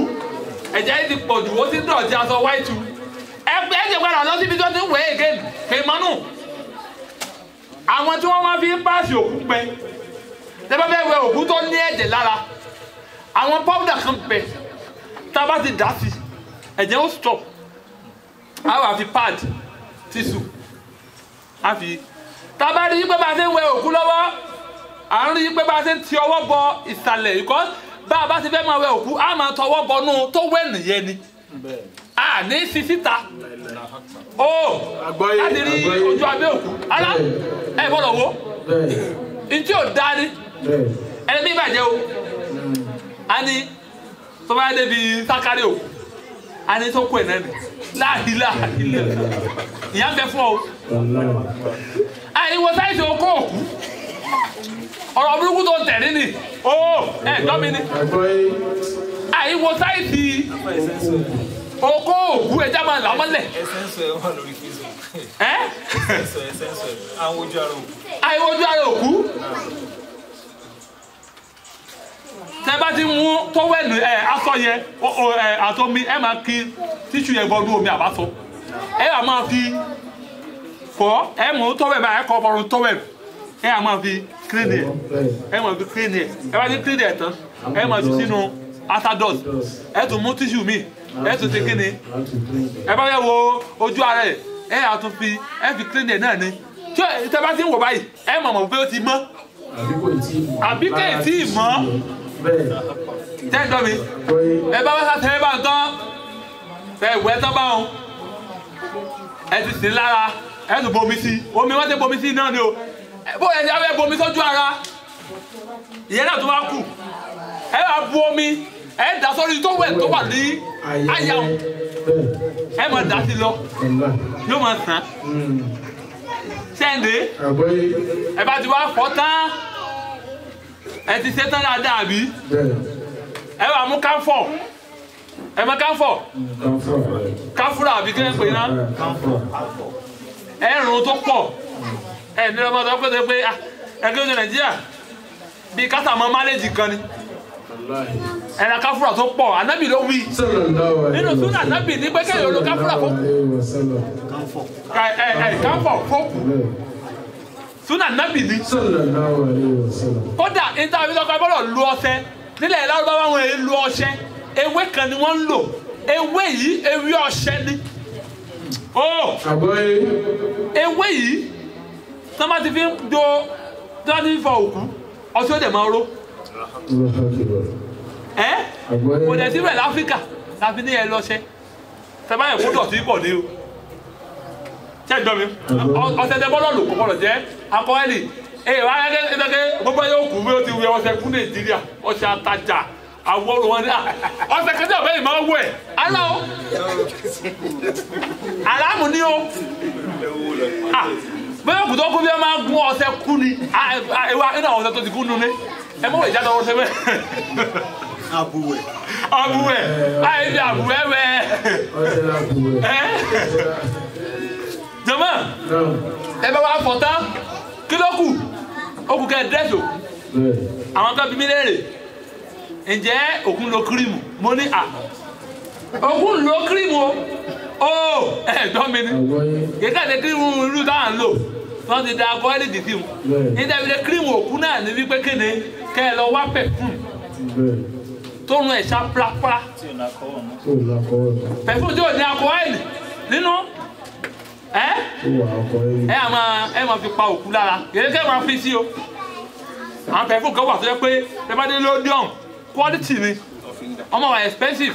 Ẹ̀jẹ̀ yìí ti pọ̀ jù ó ti dọ̀tí aṣọ wáìtù. Ẹgbẹ́ ẹ̀jẹ̀ padà lọ síbi tó ti ń wẹ̀ again. Kèémánù. Àwọn tí wọ́n máa fi ń páàsì òkú pẹ́. Tẹ́ bá bẹ́ẹ̀ wẹ òkú tó ní ẹ̀jẹ̀ lára. Àwọn powder kan pẹ́. Tá a bá ti dà sí ẹ̀jẹ̀ ó stop a wà fi pad tissue a fi tá a bá rí pé bá a ṣe ń wẹ òkú lọ́wọ́ à ń rí pé bá a ṣe ń ti ọwọ́ bọ ìsàlẹ̀ ìkọ́ bá a bá ti fẹ́ máa wẹ òkú a máa tọwọ́ bọnú tó wẹ̀ nìyẹn ni a ní sí síta ó láti rí ojú abẹ́ òkú ara ẹ̀ gbọ́dọ̀ wo ntí ò dá ní ẹni bí ìbàjẹ́ o a ní tó bá dé bi sákárì o a ní tó kó ẹ̀ náà ni láàhílà ìyá ń bẹ fún ọ àìwọ sáìsì okó òkú ọ̀rọ̀ burúkú tó tẹ̀lé ni ó ẹ̀ dọ́mi ni àìwọ sáìsì okó òkú ẹja máa là mọ́lẹ̀ àìwọ ojú ara òkú tẹ́ bá ti mú tówẹ́lù aṣọ yẹn àtọmi ẹ máa kí tíṣù yẹn bọ́ọ̀lù omi àbáṣọ ẹ wà máa fi fọ ẹ mú tówẹ́lù báyìí ẹ kọ́ ọ̀run tówẹ́lù ẹ wà máa fi kílínì ẹ máa fi kílínì ẹ bá ti kílínì ẹ tán ẹ máa fi sínú atadọ́s ẹ tún mú tíṣù mi ẹ tún ti kíni ẹ bá yẹ wo ojú ara ẹ àtún fi ẹ fi kílínì ẹ náà ni tí tẹ́ bá ti ń wò báyìí ẹ mọ̀ pé ó ti mọ́ àbí kẹ́ ẹ̀ tí ì mọ́ tẹ́jọ́ mi ẹ bá wá sátẹ́ bá ń tán ẹ wẹ́ tán bá wọn ẹ ti sìn lára ẹ tún bomi sí omi wọ́n ti bomi sí náà ni o bó ẹ ti abẹ́ bomi sójú ara ìyẹn náà tó wá kù ẹ wá bu omi ẹ dà sórí tó wẹ̀ tó wà ní àyà ẹ máa dà sí lọ yóò máa sàn sẹ́ǹdé ẹ bá ti wá fọ́ tán ẹ ti ṣe tán dáadáa bí ẹ wà mú káfọ̀ ẹ mọ káfọ̀ káfúrà àbí kí ẹ pè ná ẹ rùn tó pọ̀ ẹ ní ọmọ tó pé ẹgbẹ́ oúnjẹ Nàìjíríà bíi kásàmọ́ máléjì kan ni ẹ̀rọ káfúrà tó pọ̀ ànábì ló wí nínú súnà ànábì ní pé kéèyàn ló káfúrà fókù káfọ̀ fókù súnà nábì ni kódà níta àbí lọ́kọ̀ abọ́dọ̀ lu ọṣẹ nílẹ̀ Lárúbáwá wọn èyí lu ọṣẹ ewé kan ni wọ́n ń lò ewé yìí ewé ọṣẹ ni ewé yìí tí wọ́n bá ti fi ń do tí wọ́n ti fi fọ òkú ọṣẹ ó dẹ̀ máa ró kò dẹ̀ sí rẹ̀ láfíríkà láfi ní ẹ lọ́ṣẹ tẹ́ bá yẹ kó dọ̀tí pọ̀ ní o ṣe gbọ́ mi ọ̀sẹ̀ tẹ bọ́lọ̀ lò kò gbọ́dọ̀ jẹ́ akọ́ẹ́lì wá gẹ́gẹ́ gbogbo yóò kú bí ó ti wẹ ọ̀sẹ̀ kú Nàìjíríà ọ̀sẹ̀ àtajà àwọ̀rò wọn ni ọ̀sẹ̀ kẹjọ bẹ́ẹ̀ máa wọ ẹ̀ alá o aláàmù ni o bẹ́ẹ̀ kù tó kú bí ẹ máa gún ọ̀sẹ̀ kú ni ẹwà iná ọ̀sẹ̀ tó ti kú nulẹ̀ ẹ mọ̀ wẹ̀ jáde ọ̀sẹ̀ bẹ́ẹ̀. Abuwẹ̀. Ayé bí abuwẹ̀ wẹ̀ jọmọ ẹ bá wà fọ tán kí ló kù ó kù kẹ dẹ́sò àwọn kan bí mi léèrè ǹjẹ́ òkun lo kírímù mo ní à òkun lo kírímù o ẹ̀gbọ́n mi ni kíkà ní kírímù irú táwọn ń lò wọ́n ti da akọ́ẹ́lì dì sí mu níta ìbílẹ̀ kírímù òkun náà ní wípé kéde kẹ́ ẹ lọ wá pẹ̀fúm tó nu ẹ̀ṣá pàápàá pẹ̀fúm tí ò ní akọ́ẹ́lì nínú ẹ máa fi pa òkú lára kìí kẹ́ máa fi sí o àwọn pẹ̀fún kan wà tó yẹ pé tẹ́fàdé lódìọ̀n quality ni ọmọ wa expensive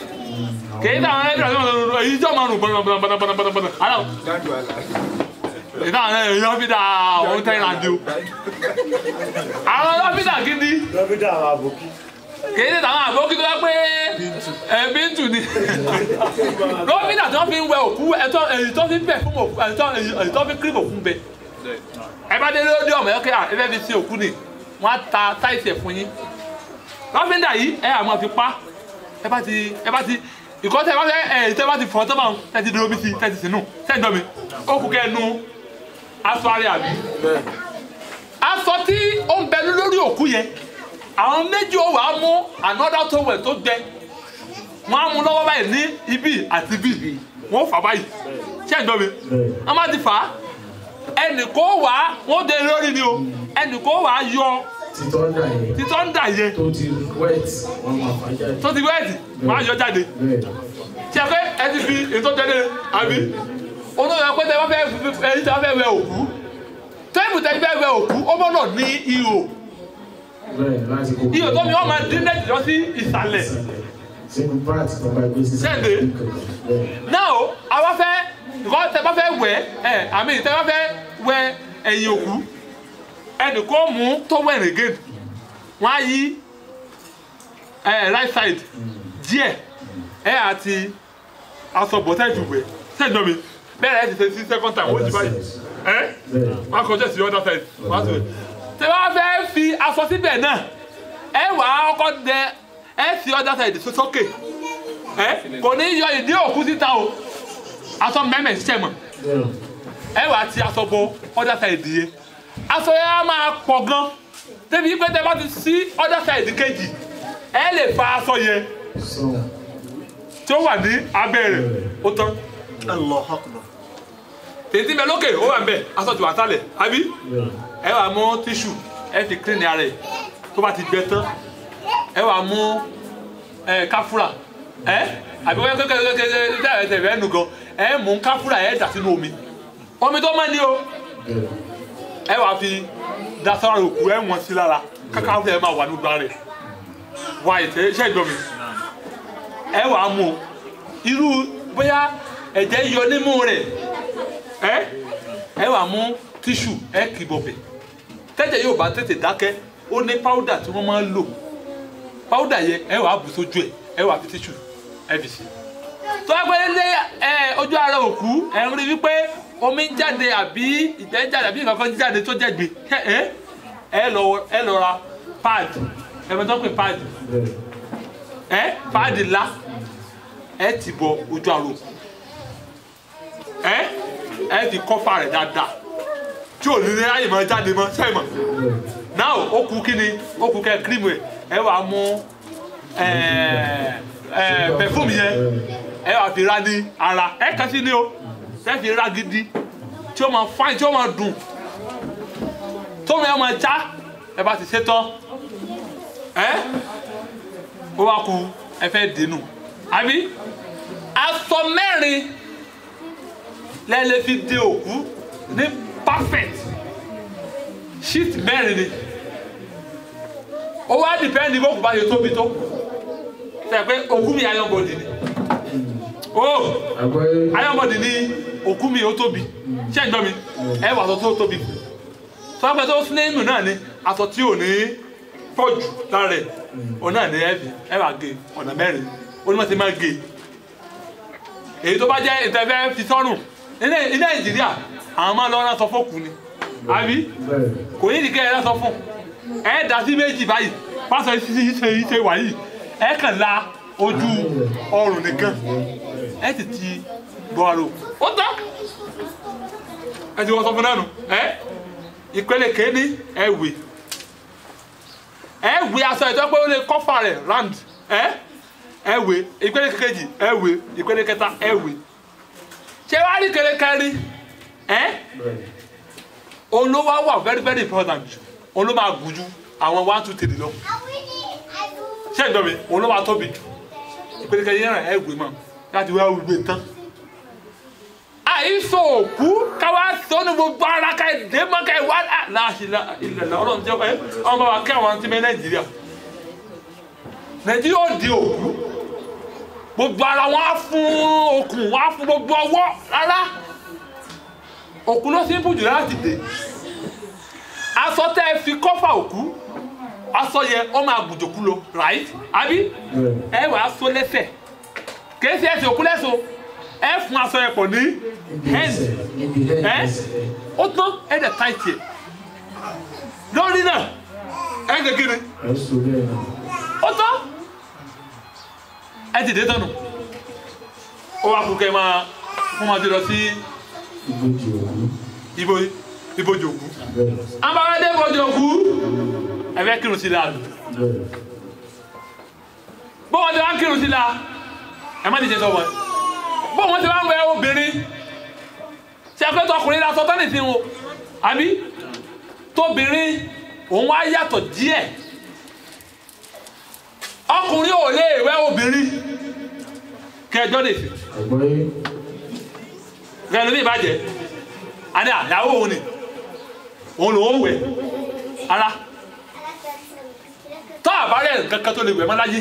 kìí táwọn ẹgbẹ́ rẹ̀ èyí tí ọmọ rùn bọ̀nàbọ̀nàbọ̀nàbọ̀nà aláwọ̀ èyí táwọn ẹgbẹ́ lọ́fíìdà àwọn Thailand o àwọn lọ́fíìdà gidi lọ́fíìdà àwọn àbòkí kì í ṣe tàwọn àbókí tó wá pé Bíntù ni gómìnà tí wọ́n fi ń wẹ òkú èyí tó fi ń bẹ̀ fún òkú èyí tó fi ń kírìmù òkú ń bẹ ẹ bá dé lóde ọmọ ẹ̀kẹ́ ẹ fẹ́ fi sin òkú ni wọ́n á ta táìsì ẹ̀ fún yín lọ́fíńdà yìí ẹ àmọ́ fi pa ẹ bá ti ìkọ́ tẹ bá fẹ́ tẹ bá ti fọ́ tó máa tẹ ti dúró bí ti tẹ ti sínú sẹ́ńdọ̀ mi ó kú kẹ́ nu aṣọ àrẹ àbí aṣọ tí ó ń bẹ lórí òkú yẹn àwọn méjì ó wàá mú another towel tó gbẹ wọn á mú lọ́wọ́ báyìí ní ibi àti ibi wọn ó fà báyìí sẹ́ńdọ̀ mi wọ́n má ti fà á ẹnì kó wàá wọ́n dé lórí ni o ẹnì kó wàá yọ títọ́ ń dà yẹn tó ti wẹ́ẹ̀tì wọ́n á yọ jáde tí a fẹ́ ẹ ti fi ètò jáde àbí olóyè pé tẹ bá fẹ́ ẹni tí a fẹ́ wẹ òkú tẹ́ẹ̀mù tẹ́ fẹ́ wẹ òkú ó gbọ́dọ̀ ní ihò ihò tó mi wọ́n máa dín lẹ́jì lọ sí ìsàlẹ̀ sẹ́ǹdẹ̀ náà àwa fẹ́ nǹkan tẹ bá fẹ́ wẹ̀ àmì tẹ bá fẹ́ wẹ ẹ̀yìn òkú ẹnì kó mú towel again wọ́n á yí right side díẹ̀ àti aṣọ bọ̀tẹ́ẹ̀tì wẹ̀ sẹ́ǹdọ̀ mi bẹ́ẹ̀ ẹ ti ṣe sí second time wọ́n ti báyìí wọ́n á kọjá sí other side wọ́n á ti wẹ̀ tí wọ́n fẹ́ fi aṣọ síbẹ̀ náà wà á kọ́kọ́ dẹ sí other side sókè kò ní yọ ìdí òkú síta o aṣọ mẹ́mẹ́ ṣiṣẹ́ mọ̀ wà á ti aṣọ bọ other side yẹ aṣọ yẹn á máa pọ̀ gan débi pé tẹ bá ti sí other side kejì lè fa aṣọ yẹn tí ó wà ní abẹ́ rẹ̀ ó tán. tètè bẹ lókè ó wà ń bẹ aṣọ tí wà sálẹ̀ àbí wà mú tíṣù fi clean ara ẹ̀ tó bá ti gbẹ tán wà mú káfúrà àbí wọ́n kékeré tẹ̀lé ẹnu gan mú káfúrà dà sínú omi tó mọ́ ni o wà fi dasọ́ra òkú wọ́n sí lára káfúrà máa wà nígbà rẹ̀ wà ìtẹ́ iṣẹ́ ìjọ mi wà á mú irú bóyá ẹ̀jẹ̀ yọ nímú rẹ̀ wà á mú tíṣù kì í bọ̀bẹ̀ tẹ́jẹ̀ yóò bá tètè dákẹ́ ó ní páúdà tí wọ́n máa ń lò páúdà yẹn wà á bù sójú wà á fi tíṣù fi sí. tó wá pé lé ojú ara òkú ń rí wípé omi ń jáde àbí ìgbẹ́ jáde àbí nǹkan kan jáde tó jẹ̀gbẹ́ lọ ra páàdì tó ń pè páàdì páàdì ńlá ti bọ ojú ara òkú fi kọ́fà rẹ̀ dáadáa tí ò ní ayé máa jáde mọ́ sẹ́yìn mọ́ náà ó kú kí ni ó kú kẹ́ kírímù wà á mú pẹ̀fúmù yẹn wà á fi ra ní ara kàn sí ni o fi ra gidi tí ó máa fáìn tí ó máa dùn tó mi máa já bá ti ṣe tán ó wá kú fẹ́ dènù àbí aṣọ mẹ́rin lẹ́lẹ́ fi dé òkú ní perfect sheet mẹ́rin ni ó wá dìpẹ́ndì bó kù bá ṣe tóbi tó ṣe pé òkú mi iron body ni iron body ni òkú mi ó tóbi ṣé ìjọ mi wà aṣọ tó tóbi tó wá pẹ́ tó sínú náà ni aṣọ tí ò ní pọ̀jù lára ẹ̀ òun náà ní wà gé ọ̀nà mẹ́rin ó ní wọ́n ti máa gé èyí tó bá jẹ́ ìtẹ́fẹ́ fi sọ́rùn ní Nàìjíríà àwọn máa lọ rán sọ fókù ni àbí kò ní ìdíkẹ́ ẹ̀ rán sọ fún dá sí méjì báyìí pásọ ìṣe wà yìí kàn la ojú ọrùn nìkan ti ti bọ́ àrò ó tán ti wọ́n sọ fún náà nù ìpele kéènì ẹ̀wé aṣọ ìtọ́ pé ó lè kọ́fà rẹ̀ round ìpele kejì ìpele kẹta ṣé wàá rí kẹrẹkẹrí olówó wà very very important olówó máa gùn ju àwọn 1 2 3 lọ ṣé ìjọ mi olówó máa tóbi jù ìpele kẹrẹ yẹn mọ láti wá gbé tán àìsàn òkú káwá sọ́nù gbogbo ara ká ẹ̀dẹ́ mọ́ ká ẹ̀wá láàṣì ilẹ̀ ọlọ́run jẹ́ ọmọ wa kí àwọn ti mẹ́ Nàìjíríà ò di òkú gbogbo ara wọn á fún okùn wọn á fún gbogbo ọwọ́ rárá òkú ló sì ń bùjù láti dè aṣọ tẹ́ ẹ fi kọ́fà òkú aṣọ yẹ ọ máa gùn jòkú lọ right àbí ẹ wàá so lẹ́sẹ̀ kìí ṣe ẹsẹ̀ òkú lẹ́sọ̀ ẹ fún aṣọ yẹ pọ̀ ní hand ẹ ó tán ẹ dẹ̀ tight yẹ lórí náà ẹ ń gègé ni ó tán ẹ ti dé tánu ó wà kú kẹ́ máa wọ́n máa ti lọ sí ibojì òkú abáwádé ibojì òkú ẹ fẹ́ kírun sí la bó wọn ti wá ń kírun sí la ẹ má ti jẹ sọ́wọ́ bó wọn ti wá ń wẹ obìnrin ṣe pé tọkùnrin la sọ tọ́nì sí wọn àbí tóbìnrin òun wá yàtọ̀ díẹ̀ ọkùnrin ò lè wẹ obìnrin kẹjọ lè fi rẹ lómi ìbàjẹ́ àní àyàwó òun ni òun lòun wẹ̀ ara tó àbárẹ̀ kankan tó lè wẹ̀ mọ́ láyé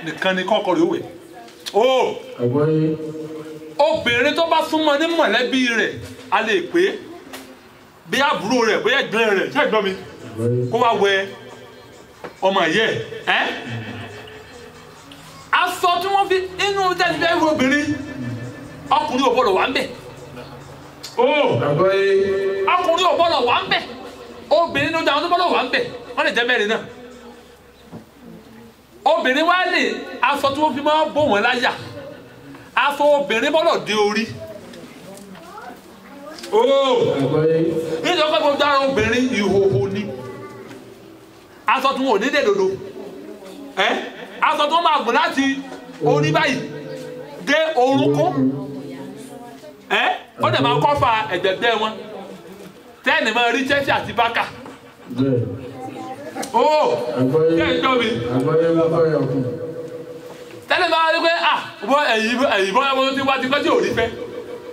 nìkan ni kọ́kọ́ rẹ̀ ó wẹ̀ o obìnrin tó bá súnmọ́ ní mọ̀lẹ́bí rẹ̀ a lè pé bí àbúrò rẹ̀ bóyá ẹ̀gbọ́n rẹ̀ ṣé ẹ̀gbọ́n mi kó wá wẹ̀ ọmọ yẹ aṣọ tí wọ́n fi inú tẹ́lifíṣẹ́ ìwé obìnrin ọkùnrin ò gbọ́dọ̀ wà ń bẹ̀ ọkùnrin ò gbọ́dọ̀ wà ń bẹ̀ obìnrin ló dáhùn tó gbọ́dọ̀ wà ń bẹ̀ wọ́n lè jẹ́ mẹ́rin náà obìnrin wá lè aṣọ tí wọ́n fi máa bò wọ́n láyà aṣọ obìnrin gbọ́dọ̀ dé orí nítorí pé gbogbo ara obìnrin ìhòhò ni aṣọ tí wọn ò ní dé dodo aṣọ tí wọ́n máa gùn láti orí báyìí dé orúnkún ó dẹ̀ máa kọ́fà ẹ̀gbẹ̀gbẹ́ wọn tẹ́ẹ̀nì máa rí Chelsea àti Barca kí ẹ̀ ń gbọ́ mi tẹ́lẹ̀ máa rí pé bọ́ ẹ̀yìn bọ́ ẹ̀wọ̀n tí wá ti kọ́ tí ò rí fẹ́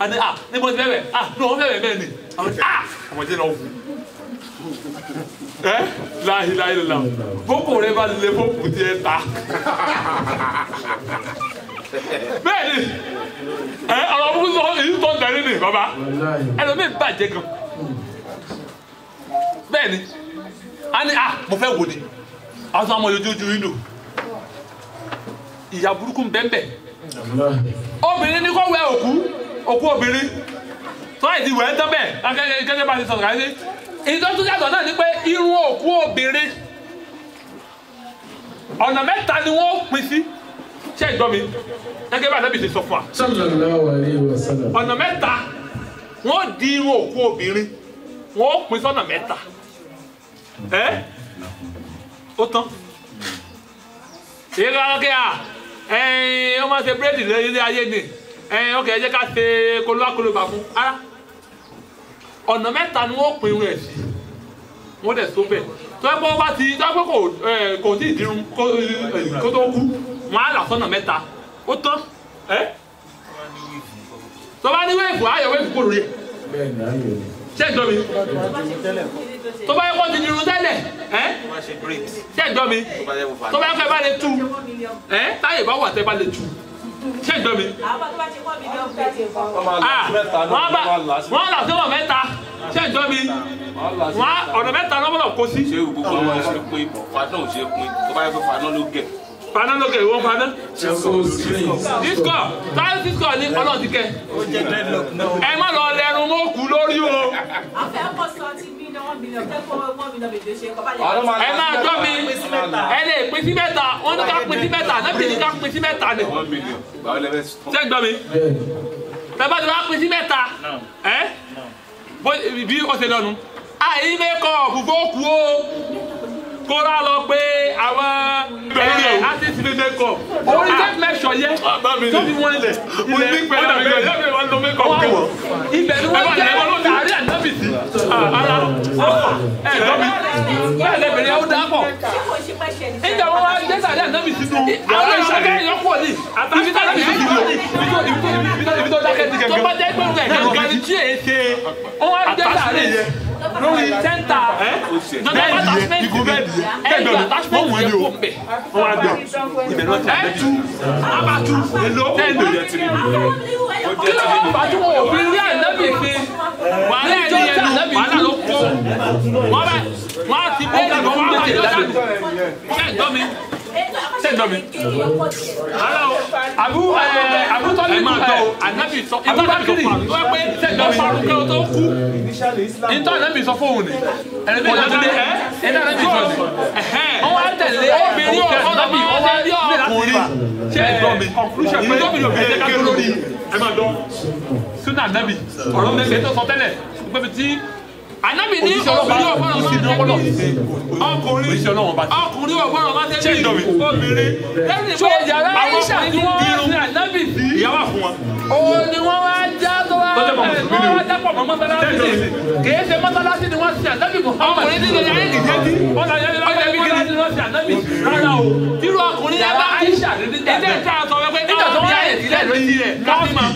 àti ní mo ti fẹ́ bẹ̀ ní òun fẹ́ bẹ̀ bẹ́ẹ̀ ni àwọn jẹ́ náà wù láhìláhìlá bókò rẹ bá lè bókù tí ẹ ta bẹ́ẹ̀ ni ọ̀rọ̀ fún sọ èyí tó ń darí ni bàbá ẹlòmíì bàjẹ́ gan bẹ́ẹ̀ ni a ní mo fẹ́ wò ni àwọn ọmọ yòójú inú ìyá burúkú bẹ́ẹ̀ obìnrin ní kó wẹ òkú obìnrin tó àìsí wẹ̀ ẹ́ tán bẹ́ẹ̀ gẹ́gẹ́ bá ti sọ̀rọ̀ káyé èyí tó tún yàtọ̀ náà ni pé irun òkú obìnrin ọ̀nà mẹ́ta ni wọ́n pín sí ṣé ìgbọ́ mi gẹ́gẹ́ bá Ànábì ṣe sọ fún wa. Sallallahu alaihi wasallam. ọ̀nà mẹ́ta wọ́n di irun òkú obìnrin wọ́n pín sọ́nà mẹ́ta ó tán èyí kan kí wọ́n máa ṣe búrẹ́dì lórí ayé ni ọkẹ́ ẹ jẹ́ ká ṣe kolúwakólóbà fún ara ọ̀nà mẹ́ta ni wọ́n pín irun ẹ̀ sí wọ́n dẹ̀ so bẹ́ẹ̀ tó ẹ bọ́ bá ti tó ẹ pé kò tí ì dirun kó tó kú wọ́n á là sọ́nà mẹ́ta ó tán tó bá ní wéèfù ayọ̀ wéèfù kò lórí ẹ̀ ṣé ìjọ mi tó bá yẹ kó ti dirun tẹ́lẹ̀ ṣé ìjọ mi tó bá yẹ kó ẹ bá lè tú táyé bá wà tẹ́ bá lè tú ṣé ìjọ mi wọ́n là sọ́nà mẹ́ta ṣé ìjọ mi ọ̀nà mẹ́ta lọ́wọ́ kó sí. ṣé gbogbo wọn ṣe pé faná ò ṣe pin tó bá yẹ kó faná ló gẹ̀. faná ló gẹ̀ ìwọ́n faná. disco táyé disco ní ọlọ́run ti kẹ́ ẹ má lọ lẹ́run mọ́ kú lórí o. ẹ máa jọ mi ẹ lè pín sí mẹ́ta wọ́n ní ká pín sí mẹ́ta náà bí ní ká pín sí mẹ́ta ni. ṣé ń gbọ́ mi bẹ́ẹ̀ bá ti wá pín sí mẹ́ta bí ó ṣe lọ́nu àyí mẹ́kọ̀ọ̀bù fóòkù o kó rà lọ pé àwọn artist mẹ́kọ̀ orí tẹ́ mẹ́sọ̀ yẹ tó fi wọ́n ilẹ̀ ibẹ̀ ni wọ́n jẹ́ tààrí ànábì sí ara ẹ̀dọ́mi bẹ́ẹ̀ lẹ́bẹ̀rẹ̀ ó dá pọ̀ nígbà wọn wá jẹ́ tààrí ànábì sí nù àwọn ìṣàkẹ́ ìyọ́pọ̀ ní ibi tó dákẹ́ ti gẹ̀gẹ́ ibi tó dákẹ́ ti gẹ̀gẹ́ tó bá jẹ́ pé gẹ̀gẹ́ ni tí èé ṣe wọ́n wá jẹ́ tààrí lórí sẹ́ńtà attachment ni o wọ́n wá gbà ibẹ̀ náà ti àbẹ́jú abatu èlò ẹ̀ẹ́dò yẹn ti rí kí ló wọ́n bàtú wọn òfin rí ànábì fi wàhálà ẹni yẹn nu wàhálà ló kó wọ́n á ti bọ́ ọ̀gá wọn á máa yọ dànù sẹ́ńdọ̀ mi àbú tọ́lí máa gbọ́ ànábì sọ ìtọ́ ànábì sọ fún àbí wọ́n pé sẹ́ńdọ̀ mi parun kẹ́wọ́ tó kú ìtọ́ ànábì sọ fún òun ni ẹ̀rẹ́bí ànábì sọ ni wọ́n wá tẹ̀lé obìnrin ọ̀kọ́dọ̀bí wọ́n wá rí ọkùnrin sẹ́ńdọ̀ mi conclusion pé ìtọ́ mi ò bẹ̀rẹ̀ ká tó lórí ẹ̀ máa dán sínú ànábì ọ̀rọ̀ mẹ́fẹ̀ẹ́ tó sọ tẹ́lẹ̀ pé tí anabi ní obìnrin ọgbọ́n ọkùnrin ọgbọ́n ọba tẹ́lẹ̀ obìnrin tó yàrá Aisha tí wọ́n wá sí anabi sí ìyàwó fún wọn. òun ni wọ́n wá já tó wá jápọ̀ mọ́ mọ́sálásí ni kìí ṣe mọ́sálásí ni wọ́n sí anabi Muhammad. ọkùnrin tí yẹn yẹn kìí ṣe wọ́n lọ yẹn mọ́sálásí ni wọ́n sí anabi rárá o. irú ọkùnrin yẹn bá Aisha ẹ̀jẹ̀ ń ta àtọ̀ wẹ́pẹ́ nígbà tó yá ìdílé lórí rẹ̀ káfíńmá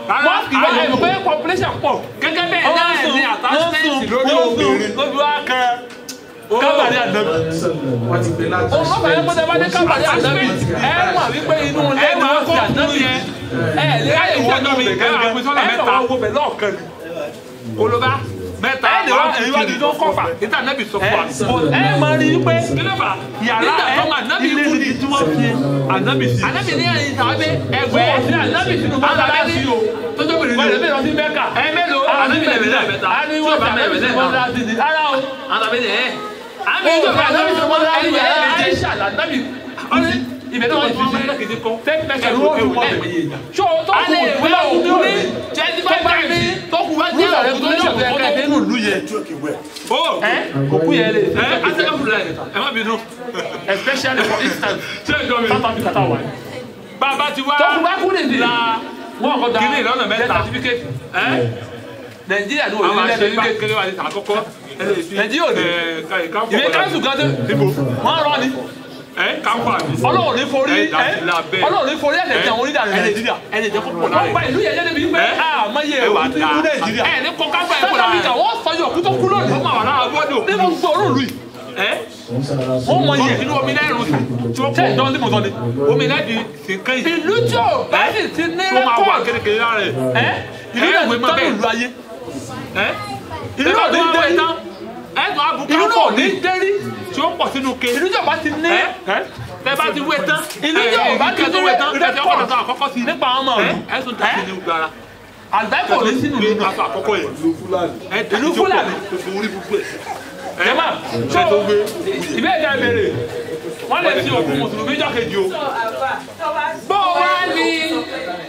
wọ́n kì í wá ẹ̀ pé population pọ̀ gẹ́gẹ́ bẹ́ẹ̀ náà ní attachment lórí obìnrin lóbi wá kan kábàárì ànábì. òun ló fàyẹ́ pé bá dé kábàárì ànábì ẹ mọ̀ wípé inú ilé ni wọ́n fi ànábì yẹn ẹ lè ráyè wọ́n náà mi ẹ lọ́wọ́ wo bẹ̀ lọ́ọ̀kan ni olùbá mẹ́ta ìwádìí tó kọ́fà níta ànábì sọ fún wa ẹ máa rí i pé kílódà yàrá ẹ ànábì kú ni tí wọ́n fi ànábì sí. ànábì ní ẹ̀yìn tàbí ẹgbẹ́ ọ̀sẹ̀ ànábì sínú mọ́sálásí o tójú obìnrin wọ́n lè bẹ̀rẹ̀ sí mẹ́kà ẹ mélòó ànábì lè bẹ̀rẹ̀ mẹ́ta tí ó bá mẹ́rẹ̀ mẹ́ta mọ́sálásí ni ara o ànábì ní ẹ̀ ànábì ìjọba ànábì sínú mọ́sálásí ẹ̀ Aisha ànábì ibẹ̀ náà wọ́n ti fi kéde kọ́ tẹ́tẹ́kẹ́ ló ewu lẹ́ẹ̀mẹ́yẹ ṣó tó kù ìwé ọkùnrin twenty five times tó kù wá jẹ́ ọ̀rẹ́ tó yọ̀ fẹ́ kẹ́ nínú ìlú yẹn. o kò kú yẹn lè asẹ́kẹ́ fúnra ẹ̀ ẹ̀ má bínú especially for instance ṣé ìjọ mi South Africa wà ní. bàbá ti wá tó kù bá kú nìdí la wọ́n kọ́ da kí ni ìlànà mẹ́ta certificate Nàìjíríà ló wà ní certificate kékeré wà ní àkọ́kọ́ Nàìjíríà ò ní ìwé káńsù kan wọ́n rọ́ ni Ọlọ́run ní forí ẹ̀jẹ̀ àwọn onídàá Nàìjíríà ẹni jẹ́ kókò náà. wọ́n gba ìlú yẹn jẹ́ débi wípé àmọ́yé ẹ̀wà ní Nàìjíríà. ẹ̀ ní kọ́ká gba ẹ̀kọ́ náà. sẹ́ńtà wọ́n sọ yọ̀ kú tó kú lónìí. ọmọ àwọn abọ́dọ̀ ní mo gbọ́ orúurú yìí. wọ́n mọ iye inú omi lẹ́rù sí. ṣé ìjọba ní mo sọ ni. omi lẹ́dí sí kẹ́yìn. ìlú tí ò bá sì ti ní rẹ́kọ̀d. tó máa wà kékeré lára ẹ̀. ìlú náà ti tán ìlú ayé. ìlú náà ti dé iná. ìlú náà ní dérí tí ó pọ̀ sínú ke. ìlú tí ọba ti ní. tẹ bá ti wé tán. ìlú tí ọba ti ní rẹ́kọ̀d àkọ́kọ́ sí nípa àwọn ọmọ ọdún. ẹ̀sùn tàbí ní gbára. àgbẹ̀kọ̀ ní sínú ìlú aṣọ àkọ́kọ́ yẹn. ìlú Fúlàní. jẹ́mà tó ìbéèrè ìjà ìbéèrè wọ́n lè fi òkú mùsùlùmí jọ kejì o. bó o wá ní